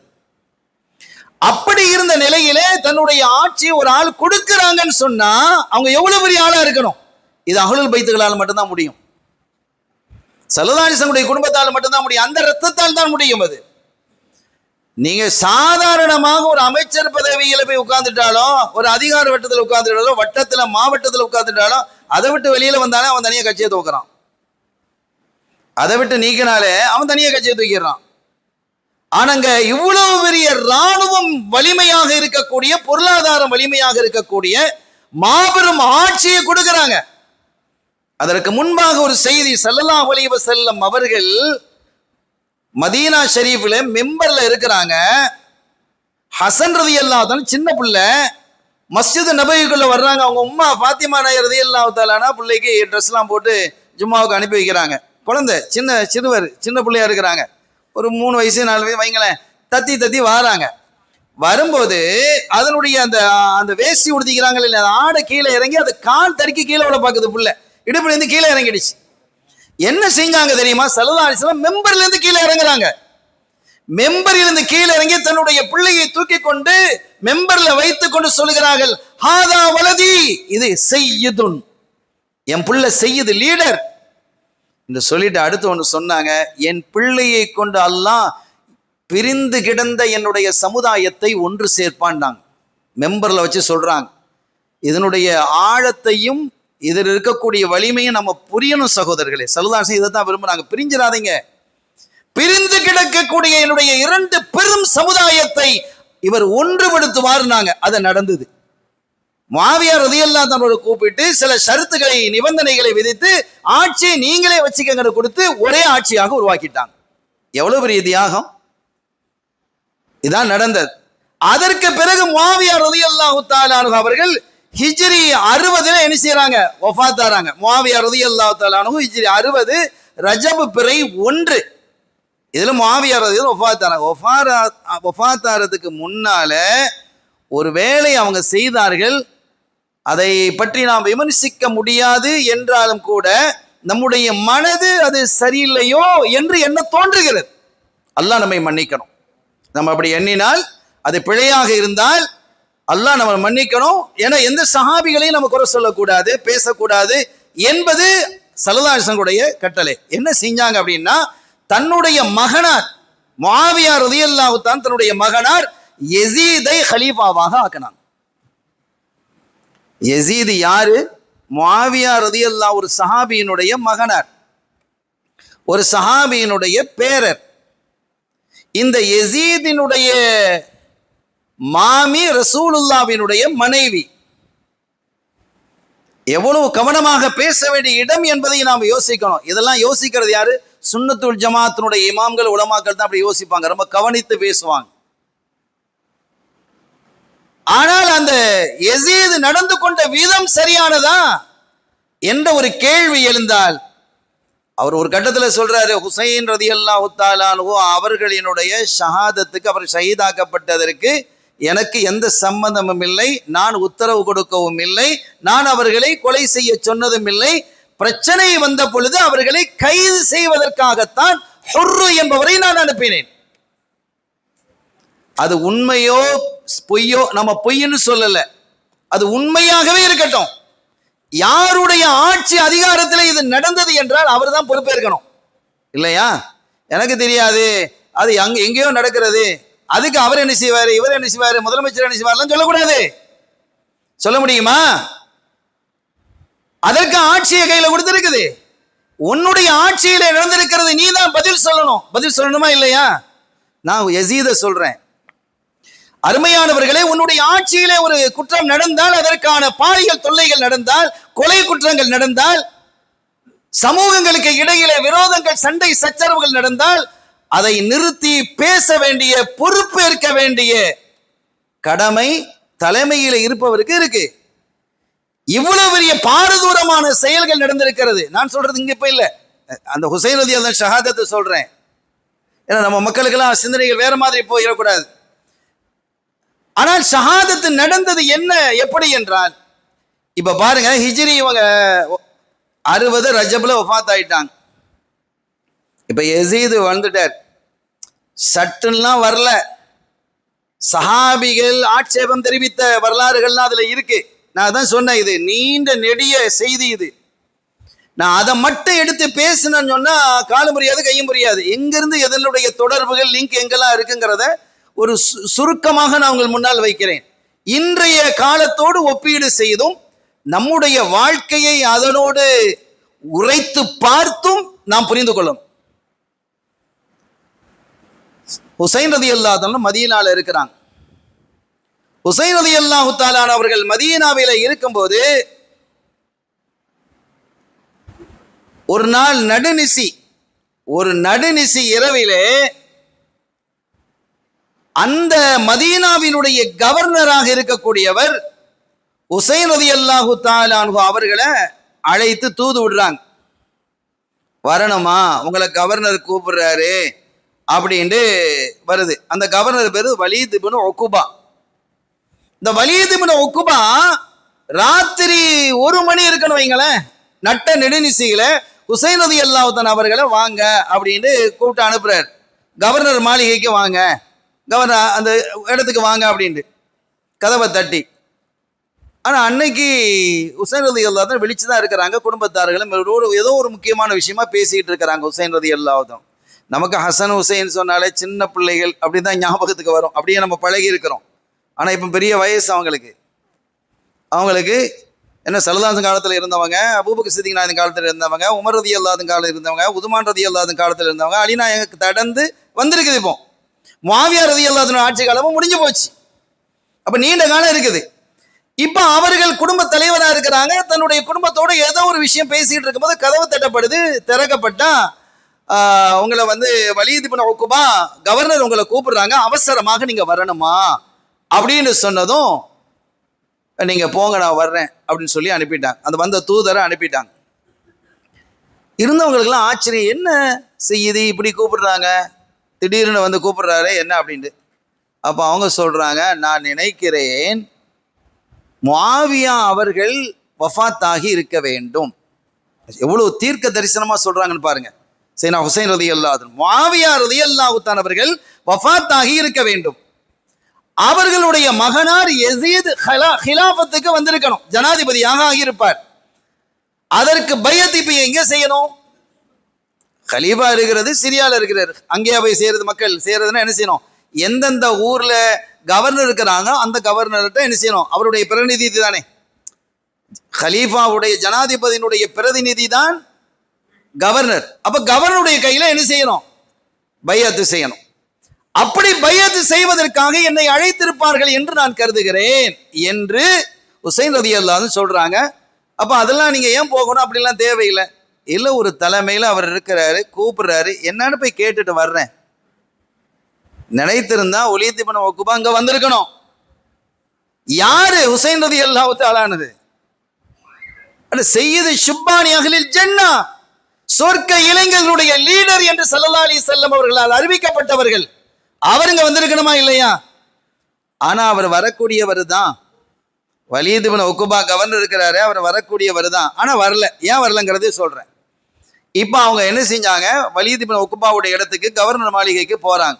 அப்படி இருந்த நிலையிலே தன்னுடைய ஆட்சியை ஒரு ஆள் கொடுக்கிறாங்கன்னு சொன்னா அவங்க எவ்வளவு பெரிய ஆளா இருக்கணும்? இது அஹ்லுல் பைத்துகளால் மட்டும்தான் முடியும். ஸல்லல்லாஹு அலைஹி வஸல்லம் குடும்பத்தால் மட்டும்தான் முடியும். அந்த ரத்தத்தால் தான் முடியும். அது நீங்க சாதாரணமாக ஒரு அமைச்சர் பதவியில போய் உட்கார்ந்துட்டாலும், ஒரு அதிகார வட்டத்தில் உட்கார்ந்துட்டாலும், வட்டத்துல மாவட்டத்தில் உட்கார்ந்துட்டாலும், அதை விட்டு வெளியில வந்தாலே அவன் தனியா கட்சியை துவக்கிறான். அதை விட்டு நீக்கினாலே அவன் தனியா கட்சியை தூக்கிடுறான். ஆனாங்க இவ்வளவு பெரிய இராணுவம் வலிமையாக இருக்கக்கூடிய, பொருளாதாரம் வலிமையாக இருக்கக்கூடிய மாபெரும் ஆட்சியை கொடுக்கிறாங்க. அதற்கு முன்பாக ஒரு செய்தி, ஸல்லல்லாஹு அலைஹி வஸல்லம் அவர்கள் மதீனா ஷரீஃப்ல மெம்பர்ல இருக்கிறாங்க. ஹசன் ரலியல்லாஹு தஆலா சின்ன பிள்ளை மஸ்ஜித் நபவிக்குள்ள வர்றாங்க. அவங்க உம்மா ஃபாத்திமா நாயர் ரலியல்லாஹு தஆலா பிள்ளைக்கு ட்ரெஸ் எல்லாம் போட்டு ஜும்மாவுக்கு அனுப்பி வைக்கிறாங்க. குழந்தை சின்ன பிள்ளையா இருக்கிறாங்க. ஒரு 3 வயசு 4 வயசு வைங்களேன். தத்தி வாராங்க. வரும்போது அதனுடைய அந்த அந்த வேஷ்டி உடுத்திக்கிறாங்க இல்ல, ஆடை கீழே இறங்கி அது கால் தடுக்கி கீழே விட பாக்குது. புள்ள இடுப்புல இருந்து கீழே இறங்கிடுச்சு. என்ன செஞ்சாங்க தெரியுமா? ஸல்லல்லாஹு அலைஹி வஸல்லம் மெம்பர்ல இருந்து கீழே இறங்குறாங்க. மெம்பரில் இருந்து கீழே இறங்கி தன்னுடைய பிள்ளையை தூக்கி கொண்டு மெம்பர்ல வைத்துக் கொண்டு சொல்லுகிறார்கள், ஹாதா வலதி, இது சையதுன், என் பிள்ளை சையது, லீடர் என்று சொல்லிட்டு அடுத்து ஒன்று சொன்னாங்க, என் பிள்ளையை கொண்டு அல்லாஹ் பிரிந்து கிடந்த என்னுடைய சமுதாயத்தை ஒன்று சேர்ப்பான்டாங்க. மெம்பர்ல வச்சு சொல்றாங்க. இதனுடைய ஆழத்தையும் இதில் இருக்கக்கூடிய வலிமையும் நம்ம புரியணும் சகோதரர்களே. ஸல்லல்லாஹு அலைஹி இதை தான் விரும்புறாங்க. பிரிஞ்சிடாதீங்க. பிரிந்து கிடக்கக்கூடிய என்னுடைய 2 பெரும் சமுதாயத்தை இவர் ஒன்றுபடுத்துவார்னாங்க. அது நடந்தது. முஆவியா ரலியல்லாஹு தஆலா கூப்பிட்டு சில ஷரத்துகளை, நிபந்தனைகளை விதித்து ஆட்சியை நீங்களே வச்சுக்கங்க கொடுத்து ஒரே ஆட்சியாக உருவாக்கிட்டாங்க. எவ்வளவு பெரிய தியாகம்! இதான் நடந்தது. அதற்கு பிறகு முஆவியா ரலியல்லாஹு தஆலா அவர்கள் ஹிஜ்ரி 60 என்ன செய்யறாங்க? வஃபாத் ஆறாங்க. முஆவியா ரலியல்லாஹு தஆலா ஹிஜ்ரி 60 ரஜப் பிறை 1 இதுல முஆவியா ரலியல்லாஹு வஃபாத் ஆறதுக்கு முன்னால ஒரு வேளை அவங்க செய்தார்கள். அதை பற்றி நாம் விமர்சிக்க முடியாது என்றாலும் கூட நம்முடைய மனது அது சரியில்லையோ என்று எண்ண தோன்றுகிறது. அல்லாஹ் நம்மை மன்னிக்கணும். நம்ம அப்படி எண்ணினால், அது பிழையாக இருந்தால் அல்லாஹ் நம்ம மன்னிக்கணும். ஏன்னா எந்த சஹாபிகளையும் நம்ம குறை சொல்லக்கூடாது, பேசக்கூடாது என்பது ஸல்லல்லாஹு அலைஹி வஸல்லம் கட்டளை. என்ன செஞ்சாங்க அப்படின்னா, தன்னுடைய மகனார் முஆவியா ரலியல்லாஹு தஆலா தன்னுடைய மகனார் யஸீதை கலீஃபாவாக ஆக்கினாங்க. யஸீத் யாரு? முஆவியா ரலியல்லாஹு ஒரு சஹாபியினுடைய மகனார், ஒரு சஹாபியினுடைய பேரர். இந்த யஸீதினுடைய மாமி ரசூலுல்லாஹ்வினுடைய மனைவி. எவ்வளவு கவனமாக பேச வேண்டிய இடம் என்பதை நாம் யோசிக்கணும். இதெல்லாம் யோசிக்கிறது யாரு? சுன்னத்துல் ஜமாத்தினுடைய இமாம்கள், உலமாக்கள் தான் அப்படி யோசிப்பாங்க. ரொம்ப கவனித்து பேசுவாங்க. ஆனால் அந்த யஸீத் நடந்து கொண்ட விதம் சரியானதா என்ற ஒரு கேள்வி எழுந்தால், அவர் ஒரு கட்டத்தில் சொல்றாரு, ஹுசைன் ரலியல்லாஹு தஆலா அன்ஹு அவர்களினுடைய ஷஹாதத்துக்கு, அவர் ஷஹீதாக்கப்பட்டதற்கு எனக்கு எந்த சம்பந்தமும் இல்லை, நான் உத்தரவு கொடுக்கவும் இல்லை, நான் அவர்களை கொலை செய்ய சொன்னதும் இல்லை. பிரச்சனை வந்த பொழுது அவர்களை கைது செய்வதற்காகத்தான் ஹுர்ரு என்பவரை நான் அனுப்பினேன். அது உண்மையோ பொய்யோ நம்ம பொய்ன்னு சொல்லல, அது உண்மையாகவே இருக்கட்டும். யாருடைய ஆட்சி அதிகாரத்தில் இது நடந்தது என்றால் அவர் தான் பொறுப்பேற்கணும், இல்லையா? எனக்கு தெரியாது, அது எங்கேயோ நடக்கிறது, அதுக்கு அவர் என்ன செய்வாரு, இவர் என்ன செய்வாரு, முதலமைச்சர் என்ன செய்வார் சொல்லக்கூடாது. சொல்ல முடியுமா? அதற்கு ஆட்சியை கையில கொடுத்திருக்குது. உன்னுடைய ஆட்சியில நடந்திருக்கிறது, நீ தான் பதில் சொல்லணும். பதில் சொல்லணுமா இல்லையா? நான் யஸீத சொல்றேன், அருமையானவர்களே, உன்னுடைய ஆட்சியிலே ஒரு குற்றம் நடந்தால், அதற்கான பாலியல் தொல்லைகள் நடந்தால், கொலை குற்றங்கள் நடந்தால், சமூகங்களுக்கு இடையிலே விரோதங்கள், சண்டை சச்சரவுகள் நடந்தால், அதை நிறுத்தி பேச வேண்டிய, பொறுப்பேற்க வேண்டிய கடமை தலைமையில இருப்பவருக்கு இருக்கு. இவ்வளவு பெரிய பாரதூரமான செயல்கள் நடந்திருக்கிறது. நான் சொல்றது இங்க இப்ப இல்ல, அந்த ஹுசைன் ரலியல்லாஹு ஷஹாதத்தை சொல்றேன். ஏன்னா நம்ம மக்களுக்கெல்லாம் சிந்தனைகள் வேற மாதிரி போயிடக்கூடாது. ஆனால் ஷஹாதத்து நடந்தது என்ன, எப்படி என்றால், இப்ப பாருங்க, ஹிஜ்ரி இவங்க 60 ரஜப்ல வஃபாத் ஆயிட்டாங்க. இப்ப யஸீத் வந்துட்டார். சட்டுலாம் வரல. சஹாபிகள் ஆட்சேபம் தெரிவித்த வரலாறுகள்லாம் அதுல இருக்கு. நான் அதான் சொன்னேன், இது நீண்ட நெடிய செய்தி. இது நான் அதை மட்டும் எடுத்து பேசினேன்னு சொன்னா காலம் புரியாது, கையும் புரியாது. எங்கிருந்து எதனுடைய தொடர்புகள், லிங்க் எங்கெல்லாம் இருக்குங்கிறத ஒரு சுருக்கமாக நான் உங்கள் முன்னால் வைக்கிறேன். இன்றைய காலத்தோடு ஒப்பீடு செய்தும் நம்முடைய வாழ்க்கையை அதனோடு உரைத்து பார்த்தும் நாம் புரிந்து கொள்ளும். ஹுசைன் ரலியல்லாஹு அன்ஹு மதீனால இருக்கிறாங்க. ஹுசைன் ரலியல்லாஹு தஆலா அவர்கள் மதீனாவில இருக்கும்போது ஒரு நாள் நடுநிசி இரவிலே அந்த மதீனாவினுடைய கவர்னராக இருக்கக்கூடியவர் ஹுசைன் ரலியல்லாஹு தஆலா அன்ஹு அவர்களை அழைத்து தூது விடுறாங்க. வரணுமா, உங்களை கவர்னர் கூப்பிடுறாரு அப்படின்ட்டு வருது. அந்த கவர்னர் பேரு வலீத் இப்னு உக்பா. இந்த வலீத் இப்னு உக்பா ராத்திரி 1 மணி இருக்கணும் வைங்களேன், நட்ட நெடுநிசையில ஹுசைன் ரலியல்லாஹு தஆலா அவர்களை வாங்க அப்படின்னு கூப்பிட்டு அனுப்புறாரு. கவர்னர் மாளிகைக்கு வாங்க, கவர்னர் அந்த இடத்துக்கு வாங்க அப்படின்ட்டு கதவை தட்டி. ஆனா அன்னைக்கு ஹுசைன் ரலியல்லாஹு அன்ஹு விழிச்சுதான் இருக்கிறாங்க. குடும்பத்தார்களும் ஏதோ ஒரு முக்கியமான விஷயமா பேசிக்கிட்டு இருக்கிறாங்க. ஹுசைன் ரலியல்லாஹு அன்ஹு, நமக்கு ஹசன் ஹுசைன் சொன்னாலே சின்ன பிள்ளைகள் அப்படிதான் ஞாபகத்துக்கு வரும், அப்படியே நம்ம பழகி இருக்கிறோம். ஆனா இப்ப பெரிய வயசு அவங்களுக்கு என்ன, ஸல்லல்லாஹு காலத்துல இருந்தவங்க, அபூபக்கர் சித்திக் நாயகம் காலத்துல இருந்தவங்க, உமர் ரலியல்லாஹு அன்ஹு காலத்துல இருந்தவங்க, உதுமான் ரலியல்லாஹு அன்ஹு காலத்துல இருந்தவங்க, அலி நாயகம் தடந்து வந்திருக்குது. இப்போ முஆவியா ரலியல்லாஹு அன்ஹு ஆட்சி காலமும் முடிஞ்சு போச்சு. அப்ப நீண்ட காலம் இருக்குது. இப்ப அவர்கள் குடும்ப தலைவரா இருக்கிறாங்க. தன்னுடைய குடும்பத்தோட ஏதோ ஒரு விஷயம் பேசிட்டு இருக்கும்போது கதவு தட்டப்படுது. திறக்கப்பட்டா உங்களை வலீத் இப்னு உக்பா கவர்னர் உங்களை கூப்பிடுறாங்க, அவசரமாக நீங்க வரணுமா அப்படின்னு சொன்னதும், நீங்க போங்க நான் வர்றேன் அப்படின்னு சொல்லி அனுப்பிட்டாங்க. அந்த வந்த தூதரை அனுப்பிட்டாங்க. இருந்தவங்களுக்கு எல்லாம் ஆச்சரியம், என்ன செய்யுது இப்படி கூப்பிடுறாங்க, திடீர்னு கூப்பிடுறாரு என்ன அப்படின்ட்டு. அப்ப அவங்க சொல்றாங்க, நான் நினைக்கிறேன் முஆவியா அவர்கள் வஃபாத்தாகி இருக்க வேண்டும். எவ்வளவு தீர்க்க தரிசனமா சொல்றாங்கன்னு பாருங்க. சையதுனா ஹுசைன் ரலியல்லாஹு அன்ஹு, முஆவியா ரலியல்லாஹு தஆலா அவர்கள் வஃபாத்தாகி இருக்க வேண்டும். அவர்களுடைய மகனார் யஸீத் ஹிலாஃபத்துக்கு வந்திருக்கணும், ஜனாதிபதியாக ஆகியிருப்பார். அதற்கு பைஅத் இப்ப எங்க செய்யணும்? கலீஃபா இருக்கிறது சிரியால இருக்கிறார், அங்கேயா போய் சேருது? மக்கள் சேருதுன்னா என்ன செய்யணும்? எந்தெந்த ஊர்ல கவர்னர் இருக்கிறாங்க அந்த கவர்னர்கிட்ட என்ன செய்யணும்? அவருடைய பிரதிநிதி தானே, கலீஃபாவுடைய ஜனாதிபதியினுடைய பிரதிநிதி தான் கவர்னர். அப்ப கவர்னருடைய கையில என்ன செய்யணும்? பைஅத் செய்யணும். அப்படி பைஅத் செய்வதற்காக என்னை அழைத்திருப்பார்கள் என்று நான் கருதுகிறேன் என்று ஹுசைன் ரலியல்லாஹு அன்ஹு சொல்றாங்க. அப்ப அதெல்லாம் நீங்க ஏன் போகணும், அப்படிலாம் தேவையில்லை. இல்ல, ஒரு தலைமையில அவர் இருக்கிறாரு, கூப்பிடுறாரு, என்னன்னு போய் கேட்டுட்டு வர்றேன். நினைத்திருந்தா வலீத் இப்னு உக்பா அங்க வந்திருக்கணும். யாரு? ஹுசைன் ரலியல்லாஹு தஆலானது சையது ஷுப்பானி அஹ்லில் ஜன்னா, சொர்க்க இளைஞர்களுடைய லீடர் என்று ஸல்லல்லாஹு அலைஹி வஸல்லம் அவர்களால் அறிவிக்கப்பட்டவர்கள். அவருங்க வந்திருக்கணுமா இல்லையா? ஆனா அவர் வரக்கூடியவர் தான். வலீத் இப்னு உக்பா கவர்னர் இருக்கிறாரு, அவர் வரக்கூடியவர் தான். ஆனா வரல. ஏன் வரலங்கிறதே சொல்றேன். இப்ப அவங்க என்ன செஞ்சாங்க? வலீத் இப்னு உக்பாவுடைய இடத்துக்கு கவர்னர் மாளிகைக்கு போறாங்க.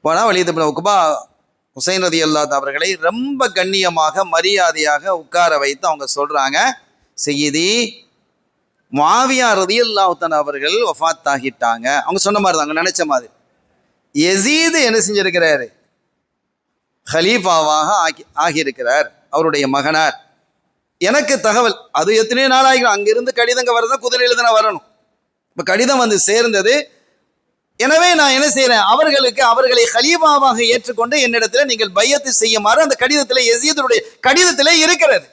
போனா வலீத் இப்னு உக்பா ஹுசைன் ரலியல்லாஹு அன்ஹு அவர்களை ரொம்ப கண்ணியமாக மரியாதையாக உட்கார வைத்து அவங்க சொல்றாங்க, சையதி முஆவியா ரலியல்லாஹு அன்ஹு அவர்கள் வஃபாத் ஆகிட்டாங்க. அவங்க சொன்ன மாதிரி தான், நினைச்ச மாதிரி. யஸீத் என்ன செஞ்சிருக்கிறாரு? ஹலீஃபாவாக ஆகியிருக்கிறார், அவருடைய மகனார். எனக்கு தகவல், அது எத்தனையோ நாள் ஆகிடும். அங்கிருந்து கடிதங்க வரதான் குதிரையில தானே வரணும். இப்ப கடிதம் சேர்ந்தது. எனவே நான் என்ன செய்யறேன், அவர்களை கலீஃபாவாக ஏற்றுக்கொண்டு என்னிடத்துல நீங்கள் பைஅத் செய்யுமாறு அந்த கடிதத்திலே, யஸீதுடைய கடிதத்திலே இருக்கிறது.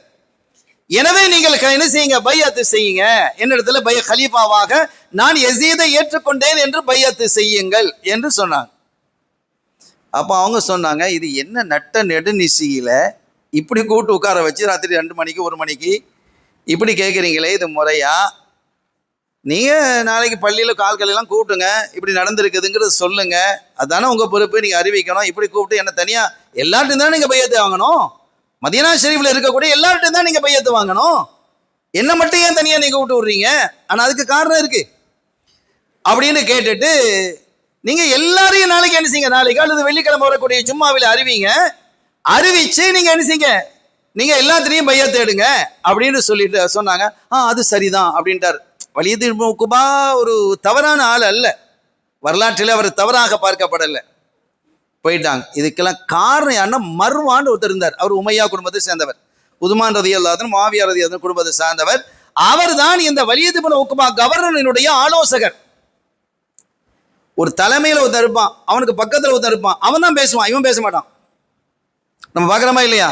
எனவே நீங்கள் என்ன செய்யுங்க, பைஅத் செய்யுங்க, என்னிடத்துல கலீஃபாவாக நான் யஸீதை ஏற்றுக்கொண்டேன் என்று பைஅத் செய்யுங்கள் என்று சொன்னாங்க. அப்ப அவங்க சொன்னாங்க, இது என்ன நட்ட நெடுநிசியில இப்படி கூட்டு உட்கார வச்சு ராத்திரி 2 மணிக்கு 1 மணிக்கு இப்படி கேட்குறீங்களே, இது முறையா? நீங்க நாளைக்கு பள்ளியில கால்கள் எல்லாம் கூப்பிட்டுங்க, இப்படி நடந்திருக்குதுங்கிறது சொல்லுங்க, அதானே உங்க பொறுப்பு, நீங்க அறிவிக்கணும். இப்படி கூப்பிட்டு என்ன தனியா எல்லார்ட்டும் தான் நீங்க பையத்து வாங்கணும்? மதீனா ஷரீஃப்ல இருக்கக்கூடிய எல்லார்ட்டும் தான் நீங்க பையத்து வாங்கணும். என்ன மட்டும் ஏன் தனியா நீங்க விட்டு விடுறீங்க? ஆனா அதுக்கு காரணம் இருக்கு அப்படின்னு கேட்டுட்டு, நீங்க எல்லாரையும் நாளைக்கு என்ன செய்யுங்க, நாளைக்கு அல்லது வெள்ளிக்கிழமை வரக்கூடிய ஜும்மாவில் அறிவிச்சு நீங்க என்ன செய்யுங்க, நீங்க எல்லாத்திலையும் பையத்து எடுங்க அப்படின்னு சொல்லிட்டு சொன்னாங்க. அது சரிதான் அப்படின்ட்டார். வலீத் இப்னு உக்பா ஒரு தவறான ஆள் அல்ல, வரலாற்றில் அவர் தவறாக பார்க்கப்படலை. போயிட்டாங்க. இதுக்கெல்லாம் காரணம் யாருன்னா, மர்வான் ஒருத்தர் இருந்தார். அவர் உமையா குடும்பத்தை சேர்ந்தவர். உதுமான் ரலியல்லாஹு அன்ஹு, முஆவியா ரலியல்லாஹு அன்ஹு குடும்பத்தை சார்ந்தவர். அவர் தான் இந்த வலீத் இப்னு உக்பா கவர்னரினுடைய ஆலோசகர். ஒரு தலைமையில ஒருத்தன் இருப்பான், அவனுக்கு பக்கத்துல ஒருத்தன் இருப்பான், அவன் தான் பேசுவான், இவன் பேச மாட்டான். நம்ம பார்க்கிறோமா இல்லையா?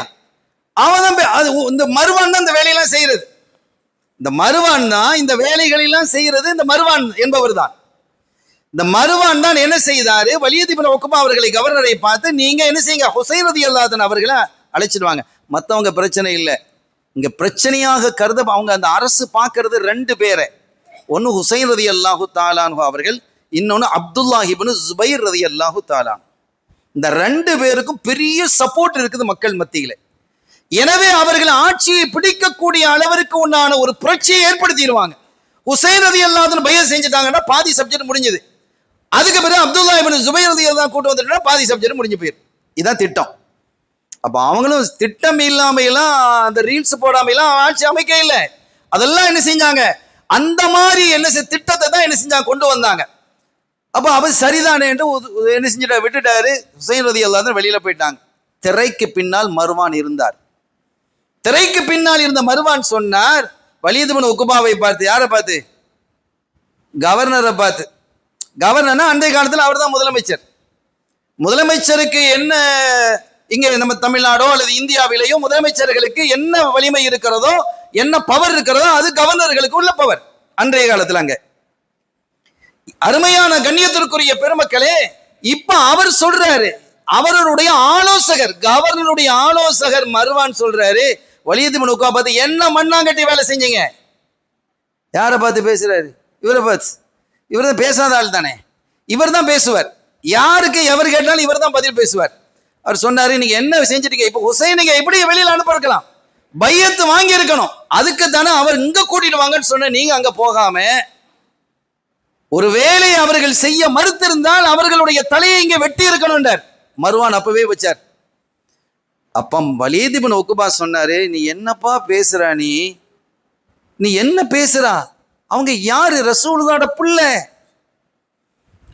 அவன் தான் அது இந்த மருவான் தான் இந்த வேலையெல்லாம் செய்யறது. இந்த மருவான் தான் இந்த வேலைகளெல்லாம் செய்யறது. இந்த மருவான் என்பவர் தான். இந்த மருவான் தான் என்ன செய்தாரு, வலீத் இப்னு உக்பா அவர்களை கவர்னரை பார்த்து, நீங்க என்ன செய்யுங்க, ஹுசைன் ரலியல்லாஹு அன்ஹு அவர்களை அழைச்சிடுவாங்க. மற்றவங்க பிரச்சனை இல்லை, இங்க பிரச்சனையாக கருத அவங்க அந்த அரசு பார்க்கறது ரெண்டு பேரை. ஒன்னு ஹுசைன் ரலியல்லாஹு தஆலா அன்ஹு அவர்கள், இன்னொன்னு அப்துல்லாஹ் இப்னு ஜுபைர் ரலியல்லாஹு தஆலா. இந்த ரெண்டு பேருக்கும் பெரிய சப்போர்ட் இருக்குது மக்கள் மத்தியில. எனவே அவர்கள் ஆட்சியை பிடிக்கக்கூடிய அளவிற்கு உண்டான ஒரு புரட்சியை ஏற்படுத்திடுவாங்க. ஹுசைன் ரலியல்லாஹு அன்ஹு பைஅத் செஞ்சுட்டாங்கன்னா பாதி சப்ஜெக்ட் முடிஞ்சது. அதுக்கு பிறகு அப்துல்லாஹ் இப்னு ஜுபைர் ரலியல்லாஹு கூட்டு வந்துட்டா பாதி சப்ஜெக்ட் முடிஞ்சு போயிடும். இதான் திட்டம். அப்ப அவங்களும் திட்டம் இல்லாமையெல்லாம் அந்த ரீல்ஸ் போடாமையெல்லாம் ஆட்சி அமைக்க இல்லை. அதெல்லாம் என்ன செஞ்சாங்க, அந்த மாதிரி என்ன திட்டத்தை தான் என்ன செஞ்சாங்க, கொண்டு வந்தாங்க. அப்ப அவர் சரிதானே என்று என்ன செஞ்சுட்டா விட்டுட்டாரு. ஹுசைன் ரலியல்லாஹு அன்ஹு வெளியில போயிட்டாங்க. திரைக்கு பின்னால் மருவான் இருந்தார். திரைக்கு பின்னால் இருந்த மருவான் சொன்னார், வலீத் இப்னு உக்பாவை பார்த்து. யாரை பார்த்து? கவர்னரை பார்த்து. கவர்னர்னா அன்றைய காலத்தில் அவர் தான் முதலமைச்சர். முதலமைச்சருக்கு என்ன, இங்க நம்ம தமிழ்நாடோ அல்லது இந்தியாவிலேயோ முதலமைச்சர்களுக்கு என்ன வலிமை இருக்கிறதோ, என்ன பவர் இருக்கிறதோ, அது கவர்னர்களுக்கு உள்ள பவர் அன்றைய காலத்தில். அங்க அருமையான கண்ணியத்திற்குரிய பெருமக்களே, இப்ப அவர் சொல்றாரு, அவருடைய ஆலோசகர், கவர்னருடைய ஆலோசகர் மருவான் சொல்றாரு, வலீத் இப்னு உக்பா பார்த்து, என்ன மண்ணாங்கட்டி வேலை செஞ்சீங்க? யாரை பார்த்து பேசுறாரு? இவரை பார்த்து. இவர் தான் பேசாத ஆள் தானே, இவர் தான் பேசுவார். யாருக்கு எவர் கேட்டாலும் இவர் தான் பதில் பேசுவார். அவர் சொன்னாரு, நீங்க என்ன செஞ்சிட்டீங்க? இப்ப ஹுசைன் நீங்க எப்படி வெளியில அனுப்ப இருக்கலாம், பையத்து வாங்கி இருக்கணும். அதுக்கு தானே அவர் இங்க கூட்டிட்டு வாங்கன்னு சொன்ன. நீங்க அங்க போகாம ஒரு வேலையை அவர்கள் செய்ய மறுத்திருந்தால் அவர்களுடைய தலையை இங்க வெட்டி இருக்கணும். மருவான் அப்பவே வச்சார். அப்ப வலீத் இப்னு உக்பா சொன்னாரு, நீ என்னப்பா பேசுறா, நீ என்ன பேசுறா? அவங்க யாரு? ரசூலுல்லாஹ்வோட பிள்ளை,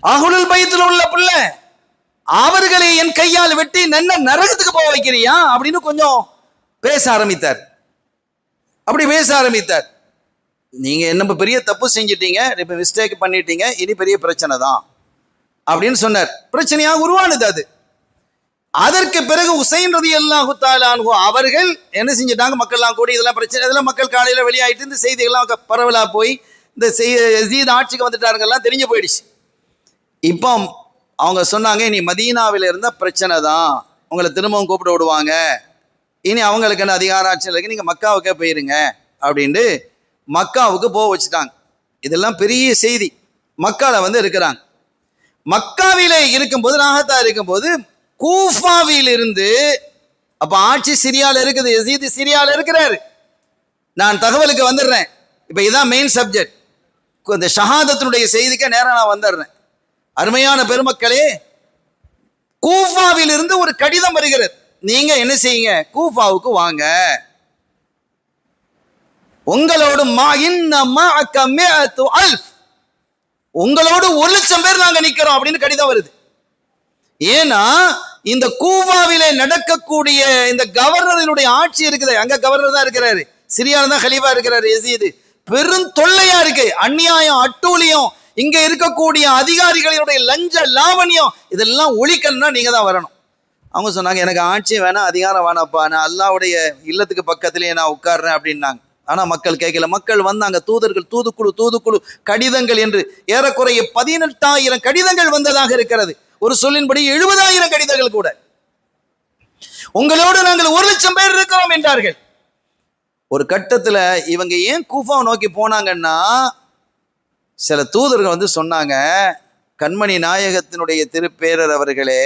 அஹ்லுல் பைத்துல உள்ள பிள்ளை. அவர்களை என் கையால் வெட்டி நல்ல நரகத்துக்கு போக வைக்கிறியா அப்படின்னு கொஞ்சம் பேச ஆரம்பித்தார். அப்படி பேச ஆரம்பித்தார். நீங்க என்ன பெரிய தப்பு செஞ்சிட்டீங்க, இப்ப மிஸ்டேக் பண்ணிட்டீங்க, இனி பெரிய பிரச்சனை தான் அப்படின்னு சொன்னார். பிரச்சனையாக உருவானது அது. அதற்கு பிறகு ஹுசைன் ரலியல்லாஹு தஆலா அன்ஹு அவர்கள் என்ன செஞ்சிட்டாங்க, மக்கள்லாம் கூடி இதெல்லாம் பிரச்சனை, இதெல்லாம் மக்கள் காலையில வெளியாயிட்டு இந்த செய்திகள்லாம் பரவலா போய் இந்த யஸீத் ஆட்சிக்கு வந்துட்டாருங்கெல்லாம் தெரிஞ்சு போயிடுச்சு. இப்போ அவங்க சொன்னாங்க, இனி மதீனாவில் இருந்த பிரச்சனை தான், உங்களை திரும்பவும் கூப்பிட விடுவாங்க, இனி அவங்களுக்கு என்ன அதிகார ஆட்சியில் இருக்கு, நீங்க மக்காவுக்கே போயிருங்க அப்படின்ட்டு மக்காவுக்கு போக வச்சுட்டாங்க. இதெல்லாம் பெரிய செய்தி. மக்கால இருக்கிறாங்க. மக்காவிலே இருக்கும்போது, ராகத்தா இருக்கும்போது, கூஃபாவில் இருந்து, அப்ப ஆட்சி சிரியால இருக்குது, யஸீத் சிரியால இருக்கிறாரு. நான் தகவலுக்கு வந்துடுறேன். இப்ப இதான் மெயின் சப்ஜெக்ட். இந்த ஷஹாதத்தினுடைய செய்திக்கு நேரம் நான் வந்துடுறேன். அருமையான பெருமக்களே, கூஃபாவில் இருந்து ஒரு கடிதம் வருகிறது. நீங்க என்ன செய்யுங்க, கூஃபாவுக்கு வாங்க, உங்களோடு உங்களோடு 1,00,000 பேர் நாங்க நிக்கிறோம் அப்படின்னு கடிதம் வருது. ஏன்னா இந்த கூஃபாவிலே நடக்கக்கூடிய இந்த கவர்னரினுடைய ஆட்சி இருக்குது, அங்க கவர்னர் தான் இருக்கிறாரு, சிரியால தான் கலீஃபா இருக்கிறாரு யஸீத். பெரும் தொல்லையா இருக்கு, அநியாயம், அட்டூழியம், இங்க இருக்கக்கூடிய அதிகாரிகளுடைய லஞ்ச லாவணியம், இதெல்லாம் ஒழிக்கணும்னா நீங்க தான் வரணும். அவங்க சொன்னாங்க, எனக்கு ஆட்சி வேணாம், அதிகாரம் வேணாப்பா, நான் அல்லாஹ்வுடைய இல்லத்துக்கு பக்கத்திலேயே நான் உட்கார்றேன் அப்படின்னாங்க. ஆனா மக்கள் கேட்கல. மக்கள் வந்தாங்க, தூதர்கள், தூதுக்குழு கடிதங்கள் என்று ஏறக்குறைய 18,000 கடிதங்கள் வந்ததாக இருக்கிறது. ஒரு சொல்லின்படி 70,000 கடிதங்கள் கூட. உங்களோடு நாங்கள் 1,00,000 பேர் இருக்கிறோம் என்றார்கள். ஒரு கட்டத்துல இவங்க ஏன் கூஃபாவை நோக்கி போனாங்கன்னா, சில தூதர்கள் சொன்னாங்க, கண்மணி நாயகத்தினுடைய திருப்பேரர் அவர்களே,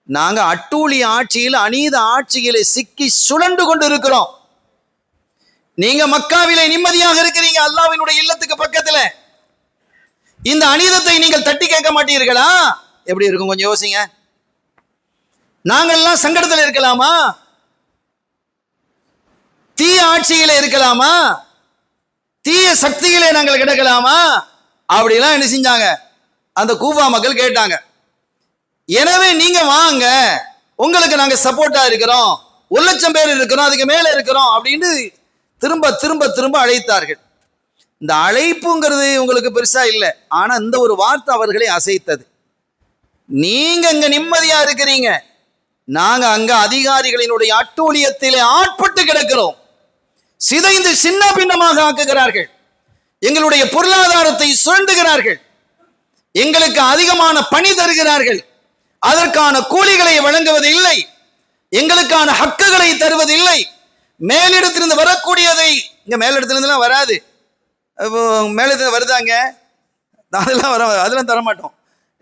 நாங்க அட்டூழிய ஆட்சியில், அநீத ஆட்சியிலே சிக்கி சுழண்டு கொண்டு இருக்கிறோம். நீங்க மக்காவிலே நிம்மதியாக இருக்கிறீங்க, அல்லாஹ்வினுடைய இல்லத்துக்கு பக்கத்துல. இந்த அநீதத்தை நீங்கள் தட்டி கேட்க மாட்டீர்களா? எப்படி இருக்கும் கொஞ்சம் யோசிங்க. நாங்கள்லாம் சங்கடத்தில் இருக்கலாமா? தீய ஆட்சியிலே இருக்கலாமா? தீய சக்தியிலே நாங்கள் கிடக்கலாமா? அப்படிலாம் என்ன செஞ்சாங்க, அந்த கூஃபா மக்கள் கேட்டாங்க. எனவே நீங்க வாங்க, உங்களுக்கு நாங்க சப்போர்ட்டா இருக்கிறோம், 1,00,000 பேர் இருக்கிறோம், அதுக்கு மேல இருக்கிறோம் அப்படின்னு திரும்ப திரும்ப திரும்ப அழைத்தார்கள். இந்த அழைப்புங்கிறது உங்களுக்கு பெருசா இல்லை, ஆனா இந்த ஒரு வார்த்தை அவர்களை அசைத்தது. நீங்க இங்க நிம்மதியா இருக்கிறீங்க, நாங்க அங்க அதிகாரிகளினுடைய அட்டூழியத்திலே ஆட்பட்டு கிடக்கிறோம். சிதைந்து சின்ன பின்னமாக ஆக்குகிறார்கள், எங்களுடைய பொருளாதாரத்தை சுரண்டுகிறார்கள், எங்களுக்கு அதிகமான பணி தருகிறார்கள், அதற்கான கூலிகளை வழங்குவது இல்லை, எங்களுக்கான ஹக்குகளை தருவது இல்லை. மேலிடத்திலிருந்து வரக்கூடியதை இங்க மேலிடத்திலிருந்துலாம் வராது, மேலிடத்துல வருதாங்க, அதெல்லாம் அதெல்லாம் தரமாட்டோம்.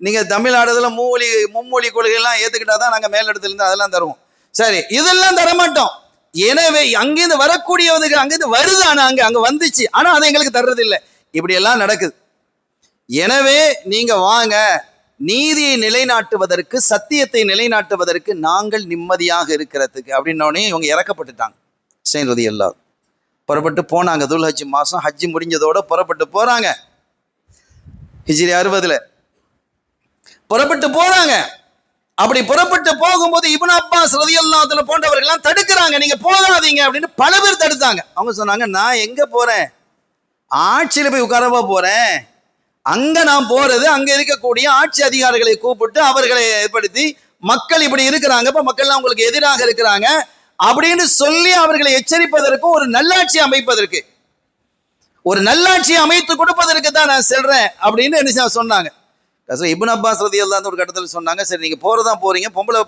நீங்க தமிழ்நாடுல மும்மொழி கொள்கையெல்லாம் ஏத்துக்கிட்டாதான் நாங்க மேலிடத்துல இருந்து அதெல்லாம் தருவோம். சரி, இதெல்லாம் தரமாட்டோம். எனவே அங்கிருந்து வரக்கூடியவதுக்கு அங்கிருந்து வருது, ஆனா அங்க வந்துச்சு, ஆனா அதை எங்களுக்கு தர்றது இல்லை. இப்படி எல்லாம் நடக்குது. எனவே நீங்க வாங்க, நீதியை நிலைநாட்டுவதற்கு, சத்தியத்தை நிலைநாட்டுவதற்கு, நாங்கள் நிம்மதியாக இருக்கிறதுக்கு அப்படின்னோடனே இவங்க இறக்கப்பட்டுட்டாங்க. ஹுசைன் ரலியல்லாஹு புறப்பட்டு போனாங்க. துல்ஹஜ் மாசம் ஹஜ்ஜி முடிஞ்சதோட புறப்பட்டு போறாங்க. ஹிஜ்ரி 60 புறப்பட்டு போறாங்க. அப்படி புறப்பட்டு போகும்போது இப்னு அப்பாஸ் ரலியல்லாஹு அன்ஹு போன்றவர்கள் தடுக்கிறாங்க, நீங்க போகாதீங்க அப்படின்னு பல பேர் தடுத்தாங்க. அவங்க சொன்னாங்க, நான் எங்க போறேன், ஆட்சியில போய் உட்காரவா போறேன், அங்க நான் போறது அங்க இருக்கக்கூடிய ஆட்சி அதிகாரிகளை கூப்பிட்டு அவர்களை ஏற்படுத்தி மக்கள் இப்படி இருக்கிறாங்க, இப்ப மக்கள் உங்களுக்கு எதிராக இருக்கிறாங்க அப்படின்னு சொல்லி அவர்களை எச்சரிப்பதற்கும், ஒரு நல்லாட்சி அமைப்பதற்கு, ஒரு நல்லாட்சியை அமைத்து கொடுப்பதற்கு தான் நான் செல்றேன் அப்படின்னு என்ன சொன்னாங்க. இப்னு அப்பாஸ் ரலியல்லாஹு ஒரு கட்டத்தில் சொன்னாங்க, சரி நீங்க போறதான் போறீங்க, பொம்பளை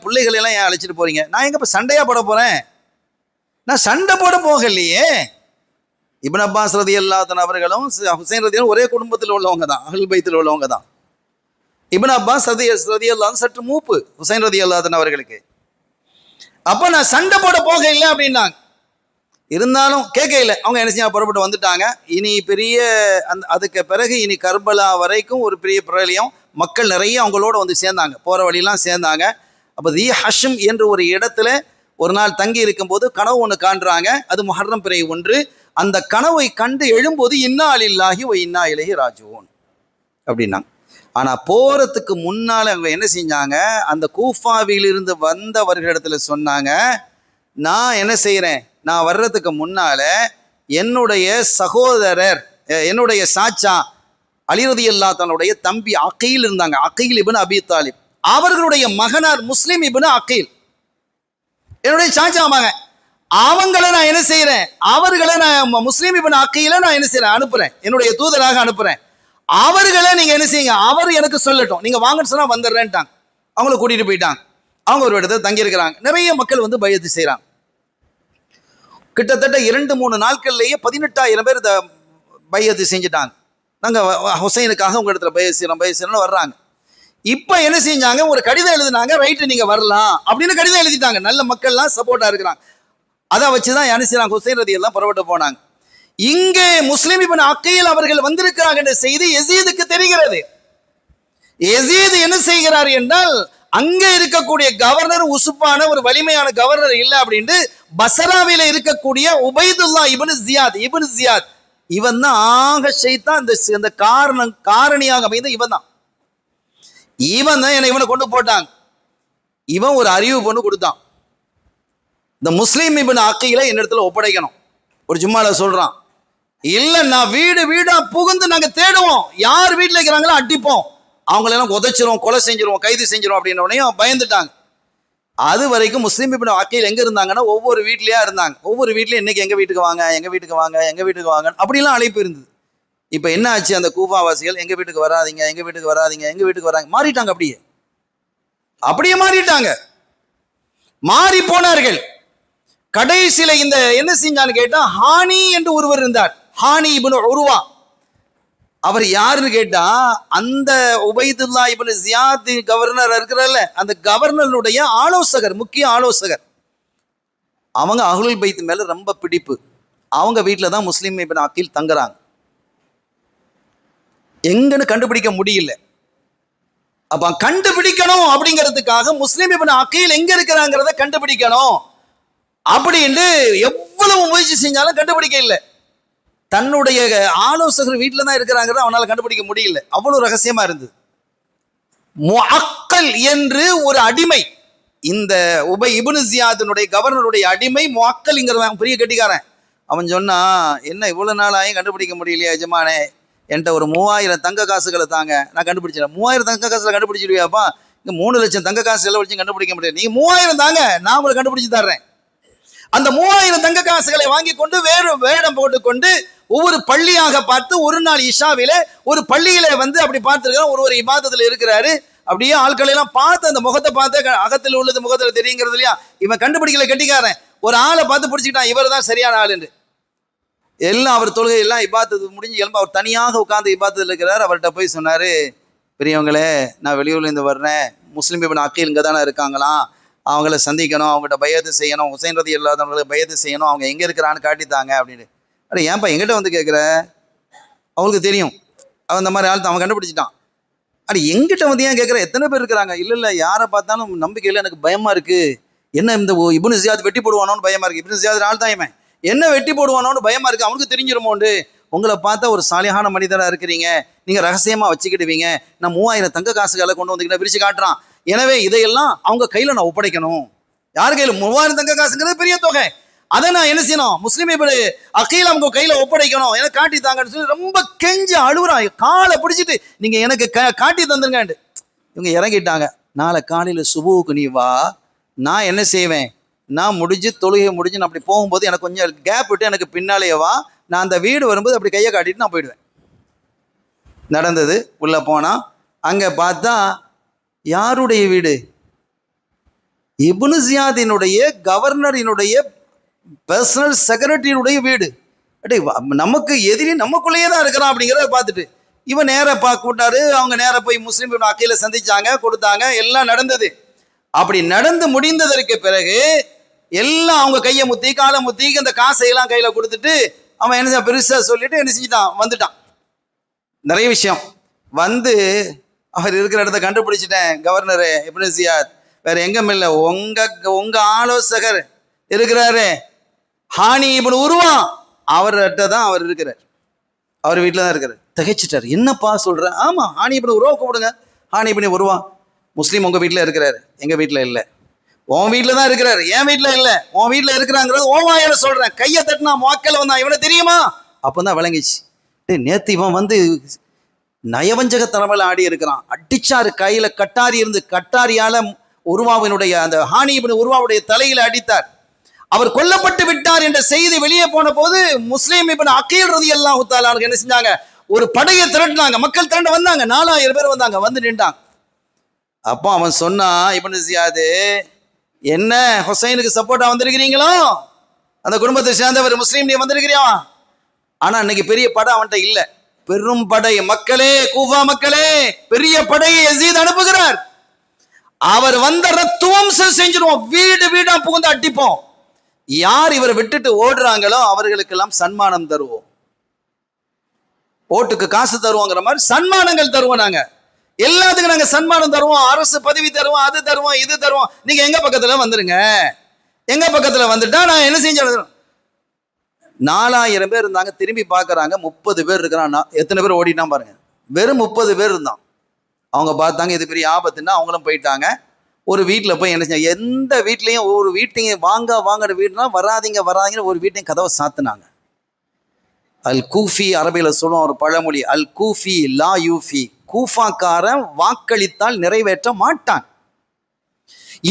பிள்ளைகளை எல்லாம் ஏன் அழைச்சிட்டு போறீங்க, நான் எங்க சண்டையா போட போறேன், நான் சண்டை போட போகலையே. இப்னு அப்பாஸ் ரலியல்லாஹு அன்ஹு அவர்களும் ஹுசைன் ரலியல்லாஹு ஒரே குடும்பத்தில் உள்ளவங்க தான், அஹ்லுல் பைத்தில் உள்ளவங்க தான். இப்னு அப்பாஸ் ரலியல்லாஹு அன்ஹு சற்று மூப்பு ஹுசைன் ரலியல்லாஹு அன்ஹு அவர்களுக்கு. அப்ப நான் சண்டை போட போக இல்லை அப்படின்னாங்க. இருந்தாலும் கேட்க இல்லை. அவங்க என்ன செய்ய புறப்பட்டு வந்துட்டாங்க. இனி பெரிய அதுக்கு பிறகு இனி கர்பலா வரைக்கும் ஒரு பெரிய பிரளயம், மக்கள் நிறைய அவங்களோட வந்து சேர்ந்தாங்க, போற வழியெல்லாம் சேர்ந்தாங்க. அப்ப தி ஹஷம் என்ற ஒரு இடத்துல ஒரு நாள் தங்கி இருக்கும்போது கனவு ஒன்று காண்றாங்க. அது முஹர்ரம் பிறை 1. அந்த கனவை கண்டு எழும்போது இன்னா லில்லாஹி வ இன்னா இலைஹி ராஜிஊன் அப்படின்னாங்க. ஆனா போறதுக்கு முன்னால அவங்க என்ன செஞ்சாங்க, அந்த கூஃபாவிலிருந்து வந்தவர்களிடத்துல சொன்னாங்க, நான் என்ன செய்யறேன், நான் வர்றதுக்கு முன்னால என்னுடைய சகோதரர், என்னுடைய சாச்சா அலி ரலியல்லாஹு தன்னுடைய தம்பி அகீல் இருந்தாங்க, அகீல் இப்னு அபி தாலிப், அவர்களுடைய மகனார் முஸ்லிம் இப்னு அகீல், என்னுடைய சாச்சா மகன், அவங்களை நான் என்ன செய்யறேன், அவர்களை நான் முஸ்லிம் இப்னு அகீலை நான் என்ன செய்யறேன், அனுப்புறேன், என்னுடைய தூதராக அனுப்புறேன், அவர்களை நீங்க என்ன செய்யுங்க, அவர் எனக்கு சொல்லட்டும், நீங்க வாங்கன்னு சொன்னா வந்துடுறேன்ட்டாங்க. அவங்கள கூட்டிட்டு போயிட்டாங்க. அவங்க ஒரு இடத்துல தங்கி இருக்கிறாங்க. நிறைய மக்கள் வந்து பையத்து செய்யறாங்க. கிட்டத்தட்ட 2-3 நாட்கள்லயே 18,000 பேர் இந்த பையத்து செஞ்சுட்டாங்க. நாங்க ஹுசைனுக்காக உங்க இடத்துல பையத் செய்யறோம் வர்றாங்க. இப்ப என்ன செஞ்சாங்க, ஒரு கடிதம் எழுதினாங்க, ரைட்டு நீங்க வரலாம் அப்படின்னு கடிதம் எழுதிட்டாங்க. நல்ல மக்கள்லாம் சப்போர்ட்டா இருக்கிறாங்க. அதை வச்சுதான் என்ன செய்யறாங்க, ஹுசைன் ரலியல்லாஹு புறப்பட்டு போனாங்க. இங்கே முஸ்லிம் இப்னு அகீல் அவர்கள் வந்திருக்கிறாங்க என்ற செய்தி யஸீதுக்கு தெரிகிறது. யஸீத் என்ன செய்கிறார் என்றால், அங்க இருக்கக்கூடிய கவர்னர் உசுப்பான ஒரு வலிமையான கவர்னர் இல்லை அப்படின்ட்டு பசராவில இருக்கக்கூடிய உபைதுல்லா இப்னு ஜியாத் இவன் தான் ஆக ஷைத்தான், இந்த காரணியாக அமைந்த இவன் தான் இவனை கொண்டு போட்டாங்க. இவன் ஒரு அறிவு பொண்ணு கொடுத்தான், இந்த முஸ்லிம் இப்னு அகீலை என்னிடத்துல ஒப்படைக்கணும். ஒரு ஜும்மால சொல்றான், இல்ல நான் வீடா புகுந்து நாங்க தேடுவோம், யார் வீட்டுல இருக்கிறாங்களோ அடிப்போம், அவங்களெல்லாம் உதைச்சிரும், கொலை செஞ்சிருவோம், கைது செஞ்சிரும் அப்படின்னு பயந்துட்டாங்க. அது வரைக்கும் முஸ்லிம் இப்னு அகீல் எங்க இருந்தாங்கன்னா ஒவ்வொரு வீட்லயா இருந்தாங்க. ஒவ்வொரு வீட்லயும் இன்னைக்கு எங்க வீட்டுக்கு வாங்க, எங்க வீட்டுக்கு வாங்க, எங்க வீட்டுக்கு வாங்க அப்படிலாம் அழைப்பு இருந்தது. இப்ப என்ன ஆச்சு, அந்த கூஃபாவாசிகள் எங்க வீட்டுக்கு வராதிங்க, எங்க வீட்டுக்கு வராதிங்க, எங்க வீட்டுக்கு வராங்க மாறிட்டாங்க. அப்படியே மாறிட்டாங்க, மாறி போனார்கள். கடைசியில இந்த என்ன செஞ்சான்னு கேட்டா, ஹானி என்று ஒருவர் இருந்தார், ஹானி இப்னு உருவா. அவர் யாருன்னு கேட்டா, அந்த உபைதுல்லா இப்னு ஜியாத் கவர்னர் இருக்கிறல்ல, அந்த கவர்னருடைய ஆலோசகர், முக்கிய ஆலோசகர். அவங்க அஹ்லுல் பைத் மேல ரொம்ப பிடிப்பு. அவங்க வீட்டில தான் முஸ்லிம் இப்னு அகீல் தங்குறாங்க. எங்கன்னு கண்டுபிடிக்க முடியல. அப்ப கண்டுபிடிக்கணும் அப்படிங்கிறதுக்காக முஸ்லிம் இப்னு அகீல் எங்க இருக்கிறாங்கிறத கண்டுபிடிக்கணும் அப்படின்னு எவ்வளவு முயற்சி செஞ்சாலும் கண்டுபிடிக்க இல்லை. தன்னுடைய ஆலோசகர் வீட்டில தான் இருக்கிறாங்கிறத அவனால கண்டுபிடிக்க முடியல, அவ்வளவு ரகசியமா இருந்தது. முஅக்கல் என்று ஒரு அடிமை, இந்த உபை இப்னு ஜியாதினுடைய கவர்னருடைய அடிமை முஅக்கல்ங்கிறவன் பெரிய கெட்டிக்காரன். அவன் சொன்னா, என்ன இவ்வளவு நாள் ஆயும் கண்டுபிடிக்க முடியலையா எஜமானே, என்கிட்ட ஒரு 3000 தங்க காசுகளை தாங்க, நான் கண்டுபிடிச்சிடறேன். 3000 தங்க காசுல கண்டுபிடிச்சிடுவியாப்பா? இங்க 3 லட்சம் தங்க காசு செலவழிச்சு கண்டுபிடிக்க முடியாது, நீங்க 3000 தாங்க, நான் உங்களை கண்டுபிடிச்சு தர்றேன். அந்த 3000 தங்க காசுகளை வாங்கி கொண்டு வேறு வேடம் போட்டுக்கொண்டு ஒவ்வொரு பள்ளியாக பார்த்து ஒரு நாள் இஷாவில ஒரு பள்ளியில வந்து அப்படி பார்த்துருக்கான், ஒரு இபாதத்துல இருக்கிறாரு. அப்படியே ஆட்களை எல்லாம் பார்த்து அந்த முகத்தை பார்த்து அகத்தில் உள்ளது முகத்துல தெரியுங்கிறது இல்லையா, இவன் கண்டுபிடிக்கல கெட்டிக்காரன், ஒரு ஆளை பார்த்து பிடிச்சிக்கிட்டான், இவர் தான் சரியான ஆள் என்று. எல்லாம் அவர் தொழுகை எல்லாம் இபாதத்து முடிஞ்சு எலும்பு அவர் தனியாக உட்கார்ந்து இபாதத்தில் இருக்கிறார். அவர்கிட்ட போய் சொன்னாரு, பெரியவங்களே, நான் வெளியூர்ல இருந்து வர்றேன், முஸ்லிம் இப்னு அகீல் இங்கே தானே இருக்காங்களாம், அவங்கள சந்திக்கணும், அவங்ககிட்ட பையத்து செய்யணும், ஹுசைன் ரதி இல்லாதவங்களுக்கு பையத்து செய்யணும், அவங்க எங்கே இருக்கிறான்னு காட்டித்தாங்க அப்படின்னு. அட ஏன்ப்பா எங்கிட்ட வந்து கேட்குற, அவங்களுக்கு தெரியும் அவன் இந்த மாதிரி ஆள் அவன் கண்டுபிடிச்சிட்டான். அட எங்கிட்ட வந்து ஏன் கேட்குற, எத்தனை பேர் இருக்கிறாங்க? இல்லை யாரை பார்த்தாலும் நம்பிக்கையில் எனக்கு பயமாக இருக்குது, என்ன இந்த இப்னு ஜியாத் வெட்டி போடுவானோன்னு பயமாக இருக்குது, இப்னு ஜியாத் ஆள் தான் இவன், என்ன வெட்டி போடுவானோன்னு பயமாக இருக்குது, அவனுக்கு தெரிஞ்சிருமோண்டு, உங்களை பார்த்தா ஒரு சாலியான மனிதராக இருக்கிறீங்க, நீங்கள் ரகசியமாக வச்சுக்கிடுவீங்க, நான் 3000 தங்க காசுகளை கொண்டு வந்துக்கிட்ட விரிச்சு காட்டுறான், எனவே இதையெல்லாம் அவங்க கையில் நான் ஒப்படைக்கணும். யார் கையில்? 3000 தங்க காசுங்கிறது பெரிய தொகை, அதை நான் என்ன செய்யணும், முஸ்லிம் இப்னு அகீல் அவங்க கையில் ஒப்படைக்கணும், எனக்கு காட்டி தாங்கன்னு சொல்லி ரொம்ப கெஞ்சி அழுகுறான், காலை பிடிச்சிட்டு நீங்க எனக்கு காட்டி தந்துருங்க. இவங்க இறங்கிட்டாங்க. நாளை காலையில் சுபுவுக்கு நீ வா, நான் என்ன செய்வேன், நான் முடிஞ்சு தொழுகை முடிஞ்சு நான் அப்படி போகும்போது எனக்கு கொஞ்சம் கேப் விட்டு எனக்கு பின்னாலேயே வா, நான் அந்த வீடு வரும்போது அப்படி கையை காட்டிட்டு நான் போயிடுவேன். நடந்தது. உள்ள போனா அங்க பார்த்தா யாருடைய வீடு? இப்னு ஜியாதினுடைய கவர்னரினுடைய பர்சனல் செக்ரட்டரியுடைய வீடு. அடே நமக்கு எதிரி நமக்குள்ளேயே தான் இருக்கிறான் அப்படிங்கிறத பார்த்துட்டு இவன் நேராக கூட்டாரு. அவங்க நேராக போய் முஸ்லிம் இப்னு அகீலை சந்திச்சாங்க, கொடுத்தாங்க, எல்லாம் நடந்தது. அப்படி நடந்து முடிந்ததற்கு பிறகு எல்லாம் அவங்க கையை முத்தி காலை முத்தி அந்த காசையெல்லாம் கையில கொடுத்துட்டு அவன் என்ன பெருசா சொல்லிட்டு என்ன செஞ்சிட்டான், வந்துட்டான். நிறைய விஷயம் வந்து அவர் இருக்கிற இடத்த கண்டுபிடிச்சிட்டேன், கவர்னரு இப்னு ஜியாத் வேற எங்கும் இல்லை, உங்க ஆலோசகர் இருக்கிறாரு ஹானி இப்னு உருவா, அவர்கிட்ட தான் அவர் இருக்கிறார், அவர் வீட்டில் தான் இருக்கிறார். திகைச்சிட்டார், என்னப்பா சொல்ற? ஆமா, ஹானி இப்னு உருவா கூப்பிடுங்க. ஹானி இப்னு உருவா, முஸ்லீம் உங்க வீட்டில் இருக்கிறாரு, எங்க வீட்டில் இல்லை. உன் வீட்டில் தான் இருக்கிறாரு, என் வீட்டில் இல்லை. உன் வீட்டில் இருக்கிறாங்கிறது ஓ வாயில சொல்றேன். கையை தட்டினா மக்களை வந்தான், இவனை தெரியுமா? அப்பதான் விளங்கிச்சு, நேத்து இவன் வந்து நயவஞ்சக தலைமையில் ஆடி இருக்கிறான். அடிச்சாரு, கையில கட்டாரி இருந்து கட்டாரியால உருவாவினுடைய அந்த ஹானி இப்னு உருவாவுடைய தலையில அடித்தார். அவர் கொல்லப்பட்டு விட்டார் என்ற செய்தி வெளியே போன போது முஸ்லிம் இப்னு அகீல் ரலியல்லாஹு தஆலா என்ன செஞ்சாங்க, ஒரு படையை திரட்டினாங்க. மக்கள் திரண்டு வந்தாங்க, 4000 பேர் வந்தாங்க, வந்து நின்றாங்க. அப்போ அவன் சொன்னா, இப்னு ஜியாத், என்ன ஹுசைனுக்கு சப்போர்ட்டா வந்திருக்கிறீங்களோ, அந்த குடும்பத்தை சேர்ந்தவர் முஸ்லீம் நீ வந்திருக்கிறியா? ஆனா இன்னைக்கு பெரிய படை அவன்கிட்ட இல்ல, பெரும் படை. மக்களே, கூஃபா மக்களே, பெரிய படையை யஸீத் அனுப்புகிறார். அவர் வந்த துவம்சம் செஞ்சிருவோம், வீடு வீடா புகுந்து அடிப்போம். யார் இவரை விட்டுட்டு ஓடுறாங்களோ அவர்களுக்கெல்லாம் சன்மானம் தருவோம், ஓட்டுக்கு காசு தருவோங்கிற மாதிரி சன்மானங்கள் தருவோம். நாங்க எல்லாத்துக்கும் நாங்க சன்மானம் தருவோம், அரசு பதவி தருவோம், அது தருவோம், இது தருவோம். நீங்க எங்க பக்கத்துல வந்துருங்க, எங்க பக்கத்துல வந்துட்டா நான் என்ன செஞ்சு 4000 பேர் இருந்தாங்க. திரும்பி பார்க்கறாங்க, 30 பேர் இருக்கிறான். எத்தனை பேர் ஓடிட்டான் பாருங்க, வெறும் 30 பேர் இருந்தான். அவங்க பார்த்தாங்க இது பெரிய ஆபத்துன்னா அவங்களும் போயிட்டாங்க. ஒரு வீட்டில் போய் என்ன செஞ்சாங்க, எந்த வீட்லையும் ஒரு வீட்டையும் வாங்குற வீடுனா வராதிங்க ஒரு வீட்டையும் கதவை சாத்துனாங்க. அல் கூஃபி, அரபியில் சொல்லுவோம் ஒரு பழமொழி, அல் கூஃபி லா யூஃபி, கூஃபாக்காரன் வாக்களித்தால் நிறைவேற்ற மாட்டான்.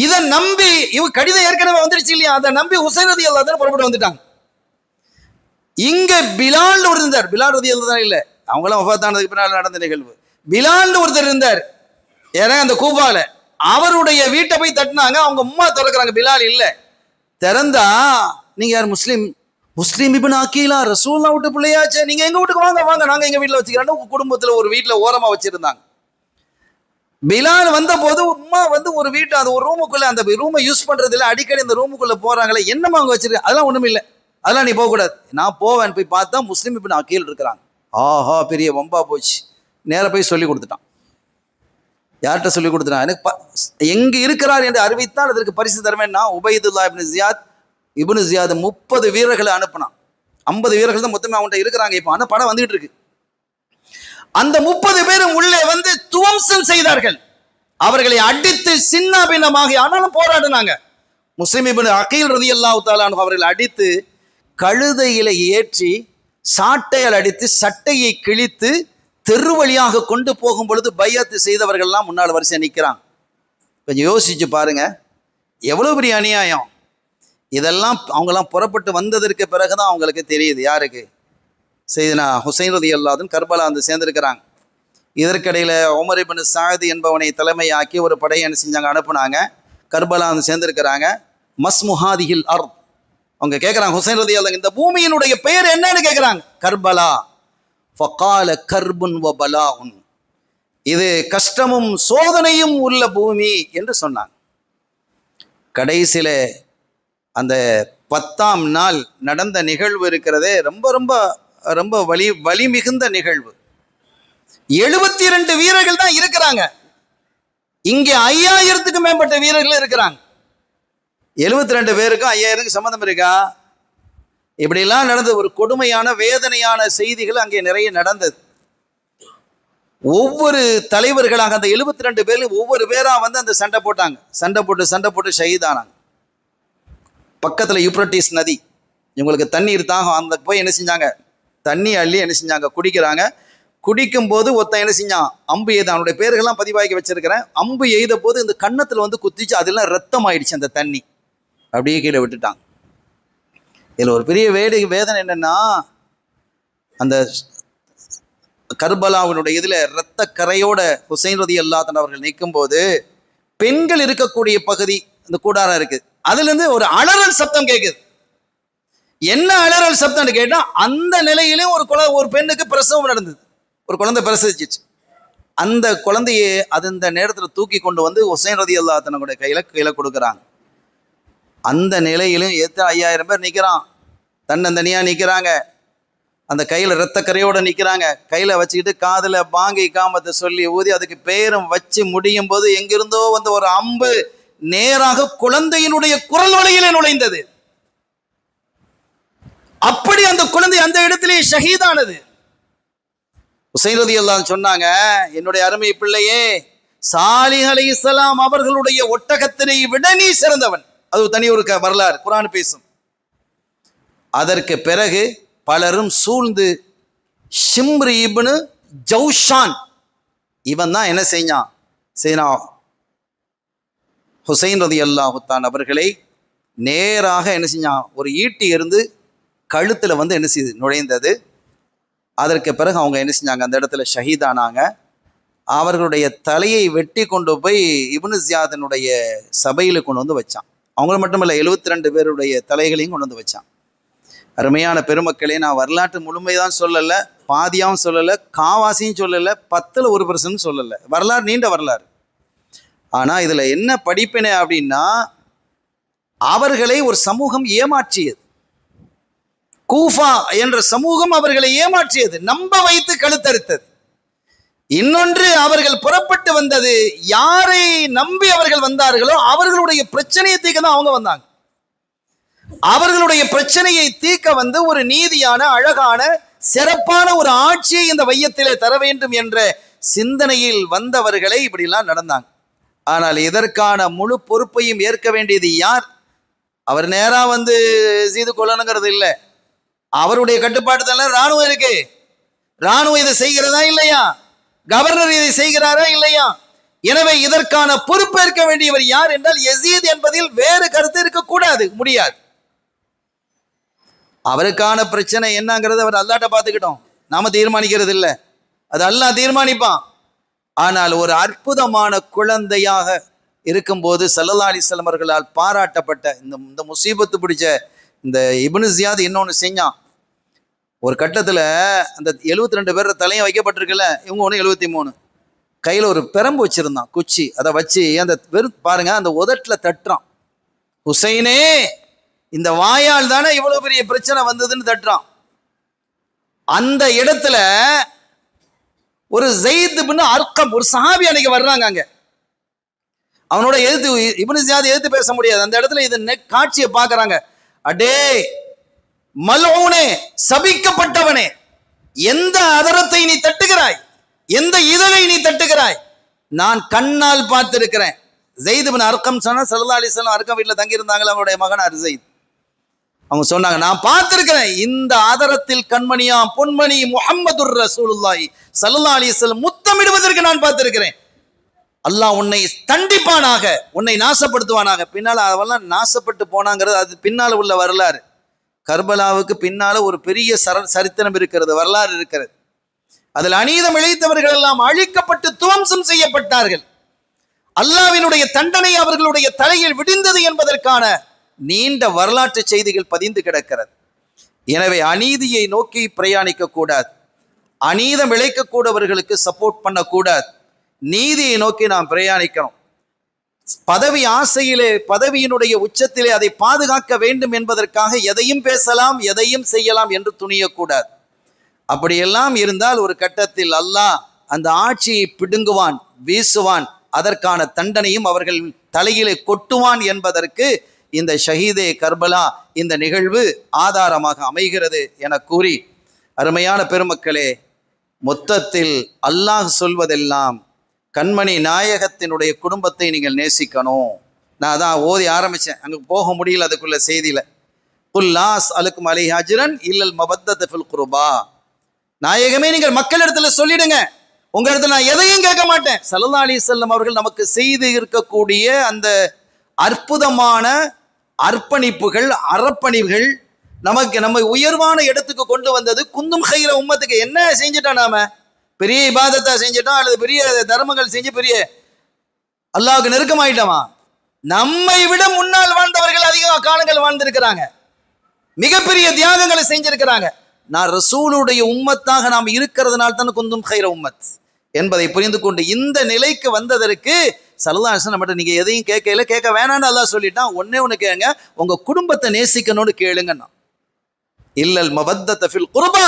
இதை நம்பி இவங்க கடிதம் ஏற்கனவே வந்துருச்சு இல்லையா, அதை நம்பி ஹுசைன் ரலியல்லாஹு அன்ஹு புறப்பட்டு வந்துட்டாங்க. இங்க பிலால் ஒரு இருந்தார், பிலால் ரலியல்லாஹு அன்ஹு இல்ல, அவங்களாம் வஃபாத்தானதுக்கு பின்னால் நடந்த நிகழ்வு. பிலால் ஒருத்தர் இருந்தார் அந்த கூஃபால, அவருடைய வீட்டை போய் தட்டினாங்க. அவங்க அம்மா திறக்கிறாங்க, பிலால் இல்ல. திறந்தா, நீங்க யார்? முஸ்லிம் இப்னு அகீலா, ரசூலுல்லாஹ் விட்டு பிள்ளையாச்சே, நீங்க எங்க வீட்டுக்கு வாங்க வாங்க, நாங்க எங்க வீட்டுல வச்சுக்கிறோம். குடும்பத்துல ஒரு வீட்டுல ஓரமா வச்சிருந்தாங்க. பிலால் வந்த போது உம்மா வந்து ஒரு வீட்டு அது ஒரு ரூமுக்குள்ள, அந்த ரூமை யூஸ் பண்றது இல்லை, அடிக்கடி அந்த ரூமுக்குள்ள போறாங்களே, என்னமா அங்க வச்சிருக்க? அதெல்லாம் ஒண்ணும் இல்லை, அதெல்லாம் நீ போக கூடாது. நான் போவேன். போய் பார்த்தா முஸ்லிம் இப்னு அகீல் இருக்கிறாங்க. ஆஹா, பெரிய வம்பா போச்சு. நேர போய் சொல்லி கொடுத்துட்டான். யார்கிட்ட சொல்லி கொடுத்துட்டான்? எனக்கு எங்க இருக்கிறார் என்று அறிவித்தால் அதற்கு பரிசு தருவேன். நான் உபைதுல்லா இப்னு ஜியாத் 30 வீரர்களை அனுப்பினான். 50 வீரர்கள் தான் மொத்தமே அவன்கிட்ட இருக்கிறாங்க. இப்போ ஆனா படம் வந்துட்டு இருக்கு. அந்த 30 பேரும் உள்ளே வந்து துவம்சம் செய்தார்கள். அவர்களை அடித்து சின்ன பின்னமாக ஆனாலும் போராடினாங்க. முஸ்லிம் இப்னு அகீல் ரலியல்லாஹு தஆலா அவர்களை அடித்து கழுதையில ஏற்றி சாட்டையால் அடித்து சட்டையை கிழித்து தெரு வழியாக கொண்டு போகும் பொழுது பையத்து செய்தவர்கள்லாம் முன்னால் வரிசையா நிற்கிறாங்க. கொஞ்சம் யோசிச்சு பாருங்க, எவ்வளவு பெரிய அநியாயம். இதெல்லாம் அவங்கெல்லாம் புறப்பட்டு வந்ததற்கு பிறகுதான் அவங்களுக்கு தெரியுது. யாருக்கு? செய்தனா ஹுசைன் ரலியல்லாஹு அன்ஹு கர்பலா வந்து சேர்ந்திருக்கிறாங்க. இதற்கிடையில உமர் இப்னு சாத் என்பவனை தலைமையாக்கி ஒரு படையை என்ன செஞ்சாங்க, அனுப்புனாங்க. கர்பலா வந்து சேர்ந்திருக்கிறாங்க. மஸ்முஹாதிஹில் அர்த், அவங்க கேட்குறாங்க ஹுசைன் ரலியல்லாஹு அன்ஹு இந்த பூமியினுடைய பெயர் என்னன்னு கேட்குறாங்க. கர்பலா. ஃபகால கர்புன் வ பலாஉன், இது கஷ்டமும் சோதனையும் உள்ள பூமி என்று சொன்னாங்க. கடைசியில அந்த 10ஆம் நாள் நடந்த நிகழ்வு இருக்கிறதே ரொம்ப ரொம்ப ரொம்ப வலி மிகுந்த நிகழ்வு. 72 வீரர்கள் தான் இருக்கிறாங்க. இங்கே 5000த்துக்கும் மேற்பட்ட வீரர்கள் இருக்கிறாங்க. 72 பேருக்கும் 5000க்கு சம்மந்தம் இருக்கா? இப்படிலாம் நடந்தது. ஒரு கொடுமையான வேதனையான செய்திகள் அங்கே நிறைய நடந்தது. ஒவ்வொரு தலைவர்களாக அந்த 72 பேர்ல ஒவ்வொரு பேரா வந்து அந்த சண்டை போட்டாங்க. சண்டை போட்டு ஷஹீதானாங்க. பக்கத்துல யூப்ரட்டிஸ் நதி, இவங்களுக்கு தண்ணீர் தாகம். அந்த போய் என்ன செஞ்சாங்க, தண்ணி அள்ளி என்ன செஞ்சாங்க, குடிக்கிறாங்க. குடிக்கும் போது ஒருத்தன் என்ன செஞ்சான், அம்பு எய்த, அவனுடைய பேர்கள்லாம் பதிவாக்கி வச்சிருக்கிறேன். அம்பு எய்த போது இந்த கன்னத்துல வந்து குத்திச்சு, அதெல்லாம் ரத்தம் ஆயிடுச்சு. அந்த தண்ணி அப்படியே கீழே விட்டுட்டாங்க. இதுல ஒரு பெரிய வேதனை என்னன்னா, அந்த கர்பலாவினுடைய இதுல இரத்த கரையோட ஹுசைன் ரலியல்லாஹு அன்ஹு அவர்கள் நிற்கும் போது பெண்கள் இருக்கக்கூடிய பகுதி இந்த கூடாரம் இருக்கு, அதுல இருந்து ஒரு அலறல் சத்தம் கேட்குது. என்ன அலறல் சத்தம்னு கேட்டா, அந்த நிலையிலும் ஒரு பெண்ணுக்கு பிரசவம் நடந்தது. ஒரு குழந்தை பிரசவிச்சிச்சு. அந்த குழந்தையை அந்த நேரத்துல தூக்கி கொண்டு வந்து ஹுசைன் ரலியல்லாஹு அன்ஹுடைய கையில கொடுக்குறாங்க. அந்த நிலையிலும் 5000 பேர் நிற்கிறான், தன்னந்தனியா நிற்கிறாங்க. அந்த கையில் இரத்தக்கரையோடு நிற்கிறாங்க. கையில் வச்சுக்கிட்டு காதில் பாங்கி காமத்தை சொல்லி ஊதி அதுக்கு பேரும் வச்சு முடியும் போது எங்கிருந்தோ வந்து ஒரு அம்பு நேராக குழந்தையினுடைய குரல் வழியிலே நுழைந்தது. அப்படி அந்த குழந்தை அந்த இடத்திலே ஷஹீதானது. ஹுசைன் ரலியல்லாஹு அன்ஹு சொன்னாங்க, என்னுடைய அருமை பிள்ளையே, சாலிஹ் அலைஹிஸ்ஸலாம் அவர்களுடைய ஒட்டகத்தினை விட நீ சிறந்தவன். அது தனி ஒரு வரலாறு, குர்ஆன் பேசும். அதற்கு பிறகு பலரும் சூழ்ந்து ஷிம்ர் இப்னு ஜௌஷான், இவன் தான் என்ன செய்தான், ஹுசைன் ரலியல்லாஹு அன்ஹு அவர்களை நேராக என்ன செஞ்சான், ஒரு ஈட்டி இருந்து கழுத்துல வந்து என்ன செய்து நுழைந்தது. அதற்கு பிறகு அவங்க என்ன செஞ்சாங்க, அந்த இடத்துல ஷஹீதானாங்க. அவர்களுடைய தலையை வெட்டி கொண்டு போய் இப்னு ஜியாதனுடைய சபையில கொண்டு வந்து வச்சான். அவங்கள மட்டுமல்ல, 72 பேருடைய தலைகளையும் கொண்டு வந்து வச்சான். அருமையான பெருமக்களே, நான் வரலாற்று முழுமைதான் சொல்லலை, பாதியாவும் சொல்லலை, காவாசியும் சொல்லலை, 10ல் 1% சொல்லலை. வரலாறு நீண்ட வரலாறு. ஆனால் இதில் என்ன படிப்பினை அப்படின்னா, அவர்களை ஒரு சமூகம் ஏமாற்றியது. கூஃபா என்ற சமூகம் அவர்களை ஏமாற்றியது, நம்ப வைத்து கழுத்தறுத்தது. இன்னொன்று, அவர்கள் புறப்பட்டு வந்தது, யாரை நம்பி அவர்கள் வந்தார்களோ அவர்களுடைய பிரச்சனையை தீர்க்க தான் அவங்க வந்தாங்க. அவர்களுடைய பிரச்சனையை தீர்க்க வந்து ஒரு நீதியான, அழகான, சிறப்பான ஒரு ஆட்சியை இந்த வையத்திலே தர வேண்டும் என்ற சிந்தனையில் வந்தவர்களை இப்படிலாம் நடந்தாங்க. ஆனால் இதற்கான முழு பொறுப்பையும் ஏற்க வேண்டியது யார்? அவர் நேரா வந்து செய்து கொள்ளணுங்கிறது இல்லை. அவருடைய கட்டுப்பாட்டு தான் ராணுவம் இருக்கு. ராணுவம் இதை செய்கிறதா இல்லையா? கவர்னர் இதை செய்கிறாரா இல்லையா? எனவே இதற்கான பொறுப்பேற்க வேண்டியவர் யார் என்றால் யசீத் என்பதில் வேறு கருத்து இருக்கக்கூடாது, முடியாது. அவருக்கான பிரச்சனை என்னங்கிறது அவர் அல்லாஹ்ட்ட பார்த்துக்கிட்டோம், நாம தீர்மானிக்கிறது இல்லை, அது அல்லாஹ் தீர்மானிப்பான். ஆனால் ஒரு அற்புதமான குழந்தையாக இருக்கும்போது ஸல்லல்லாஹு அலைஹி வஸல்லம் அவர்களால் பாராட்டப்பட்ட இந்த முசீபத்து பிடிச்ச இந்த இப்னு ஜியாத் இன்னொன்று செஞ்சான். ஒரு கட்டத்தில் அந்த 72 பேர் தலையும் வைக்கப்பட்டிருக்குல்ல, இவங்க ஒன்று 73, கையில் ஒரு பெரம்பு வச்சிருந்தான், குச்சி. அதை வச்சு அந்த வெறும் பாருங்க, அந்த உதட்டில் தட்டுறான். ஹுசைனே, இந்த வாயால் தானே இவ்வளவு பெரிய பிரச்சனை வந்ததுன்னு தட்டுறான். அந்த இடத்துல ஒரு ஸைத் இப்னு அர்கம், ஒரு சஹாபி அன்னைக்கு வர்றாங்க. அங்க அவனோட எதிர்த்து இப்னு ஜியாத் எதிர்த்து பேச முடியாது. அந்த இடத்துல இது காட்சியை பார்க்கறாங்க. அடே மல்ஊனே, சபிக்கப்பட்டவனே, எந்த அதரத்தை நீ தட்டுகிறாய், எந்த இதழை நீ தட்டுகிறாய்? நான் கண்ணால் பார்த்திருக்கிறேன். ஸைத் இப்னு அர்கம் சொன்னா ஸல்லல்லாஹு அலைஹி வஸல்லம் அர்கம் வீட்டில் தங்கி இருந்தாங்களா, அவருடைய மகன் ஸைத். அவங்க சொன்னாங்க, நான் பார்த்திருக்கிறேன் இந்த ஆதரத்தில் கண்மணியாம் பொன்மணி முஹம்மதுர் ரசூலுல்லாஹி ஸல்லல்லாஹு அலைஹி வஸல்லம் முத்தமிடுவதற்கு நான் பார்த்திருக்கிறேன். அல்லாஹ் உன்னை தண்டிப்பானாக, உன்னை நாசப்படுத்துவானாக. பின்னால அவெல்லாம் நாசப்பட்டு போனாங்கிறது அது பின்னால உள்ள வரலாறு. கர்பலாவுக்கு பின்னால ஒரு பெரிய சரித்திரம் இருக்கிறது, வரலாறு இருக்கிறது. அதில் அநீதம் இழைத்தவர்கள் எல்லாம் அழிக்கப்பட்டு துவம்சம் செய்யப்பட்டார்கள். அல்லாஹ்வினுடைய தண்டனை அவர்களுடைய தலையில் விடிந்தது என்பதற்கான நீண்ட வரலாற்று செய்திகள் பதிந்து கிடக்கிறது. எனவே அநீதியை நோக்கி பிரயாணிக்க கூடாது, அநீதம் இழைக்கக்கூடவர்களுக்கு சப்போர்ட் பண்ணக்கூடாது, நீதியை நோக்கி நாம் பிரயாணிக்கணும். பதவி ஆசையிலே, பதவியினுடைய உச்சத்திலே அதை பாதுகாக்க வேண்டும் என்பதற்காக எதையும் பேசலாம், எதையும் செய்யலாம் என்று துணியக்கூடாது. அப்படியெல்லாம் இருந்தால் ஒரு கட்டத்தில் அல்லாஹ் அந்த ஆட்சியை பிடுங்குவான், வீசுவான், அதற்கான தண்டனையும் அவர்கள் தலையிலே கொட்டுவான் என்பதற்கு இந்த ஷஹீதே கர்பலா இந்த நிகழ்வு ஆதாரமாக அமைகிறது என கூறி, அருமையான பெருமக்களே, மொத்தத்தில் அல்லாஹ் சொல்வதெல்லாம் கண்மணி நாயகத்தினுடைய குடும்பத்தை நீங்கள் நேசிக்கணும். நான் அதான் ஓதி ஆரம்பித்தேன், அங்கே போக முடியல அதுக்குள்ள செய்தியில். குல்லாஸ் அலுக்கும் அலி ஹஜ்ரன் இல்லல் மபத்தத் ஃபில் குர்பா. நாயகமே நீங்கள் மக்களிடத்துல சொல்லிடுங்க, உங்க இடத்துல நான் எதையும் கேட்க மாட்டேன். ஸல்லல்லாஹு அலைஹி வஸல்லம் அவர்கள் நமக்கு செய்து இருக்கக்கூடிய அந்த அற்புதமான அர்ப்பணிப்புகள், அறப்பணிவுகள், நமக்கு நம்ம உயர்வான இடத்துக்கு கொண்டு வந்தது. குந்தும் கைர உம்மத்துக்கு என்ன செஞ்சுட்டோம், நாம பெரிய இபாதத்தா செஞ்சுட்டோம் அல்லது பெரிய தர்மங்கள் செஞ்சு பெரிய அல்லாஹ்வுக்கு நெருக்கமாயிட்டோமா? நம்மை விட முன்னால் வாழ்ந்தவர்கள் அதிக காலங்கள் வாழ்ந்திருக்கிறாங்க, மிகப்பெரிய தியாகங்களை செஞ்சிருக்கிறாங்க. நான் ரசூலுடைய உம்மத்தாக நாம் இருக்கிறதுனால தான் குந்தும் கைர உம்மத் என்பதை புரிந்து கொண்டு இந்த நிலைக்கு வந்ததற்கு ஸல்லல்லாஹு அலைஹி வஸல்லம் நம்மகிட்ட நீங்க எதையும் கேட்க வேணான்னு அல்லாஹ் சொல்லிட்டான். ஒண்ணு கேளுங்க, உங்க குடும்பத்தை நேசிக்கணும்னு கேளுங்கன்னா. இல்லல் மவத்தத ஃபில் குர்பா,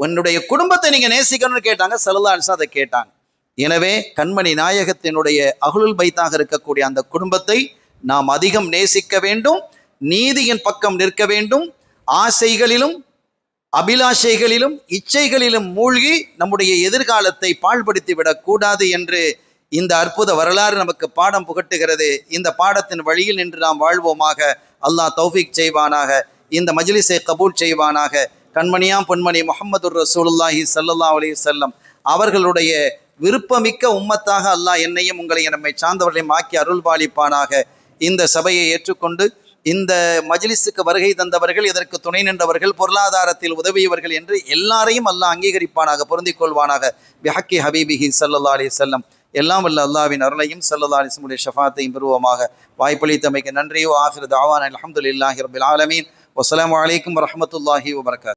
உன்னுடைய குடும்பத்தை நீங்க நேசிக்கணும்னு கேட்டாங்க. ஸல்லல்லாஹு அலைஹி வஸல்லம் அதை கேட்டாங்க. எனவே கண்மணி நாயகத்தினுடைய அஹ்லுல் பைத்தாக இருக்கக்கூடிய அந்த குடும்பத்தை நாம் அதிகம் நேசிக்க வேண்டும், நீதியின் பக்கம் நிற்க வேண்டும். ஆசைகளிலும் அபிலாஷைகளிலும் இச்சைகளிலும் மூழ்கி நம்முடைய எதிர்காலத்தை பாழ்படுத்தி விடக்கூடாது என்று இந்த அற்புத வரலாறு நமக்கு பாடம் புகட்டுகிறது. இந்த பாடத்தின் வழியில் நின்று நாம் வாழ்வோமாக. அல்லாஹ் தௌஃபீக் செய்வானாக, இந்த மஜ்லிஸை கபூல் செய்வானாக. கண்மணியாம் பொன்மணி முஹம்மதுர் ரசூலுல்லாஹி ஸல்லல்லாஹு அலைஹி வஸல்லம் அவர்களுடைய விருப்பமிக்க உம்மத்தாக அல்லாஹ் என்னையும் உங்களையும் நம்மை சார்ந்தவர்களையும் ஆக்கி அருள்பாலிப்பானாக. இந்த சபையை ஏற்றுக்கொண்டு இந்த மஜ்லிஸுக்கு வருகை தந்தவர்கள், இதற்கு துணை நின்றவர்கள், பொருளாதாரத்தில் உதவியவர்கள் என்று எல்லாரையும் அல்லாஹ் அங்கீகரிப்பானாக, பொருந்திக் கொள்வானாக. பிஹக்கி ஹபீபிஹி ஸல்லல்லாஹு அலைஹி வஸல்லம். எல்லாம் வல்ல அல்லாஹ்வின் அருளையும் ஸல்லல்லாஹு அலைஹி வஸல்லம் ஷஃபாத்தையும் பெறுவோமாக. வாய்ப்பளித்தமைக்கு நன்றியோ. ஆகிரு தாவானா அல்ஹம்துலில்லாஹி ரப்பில் ஆலமீன். வஸ்ஸலாமு அலைக்கும் வரஹ்மத்துல்லாஹி வபரகாத்துஹு.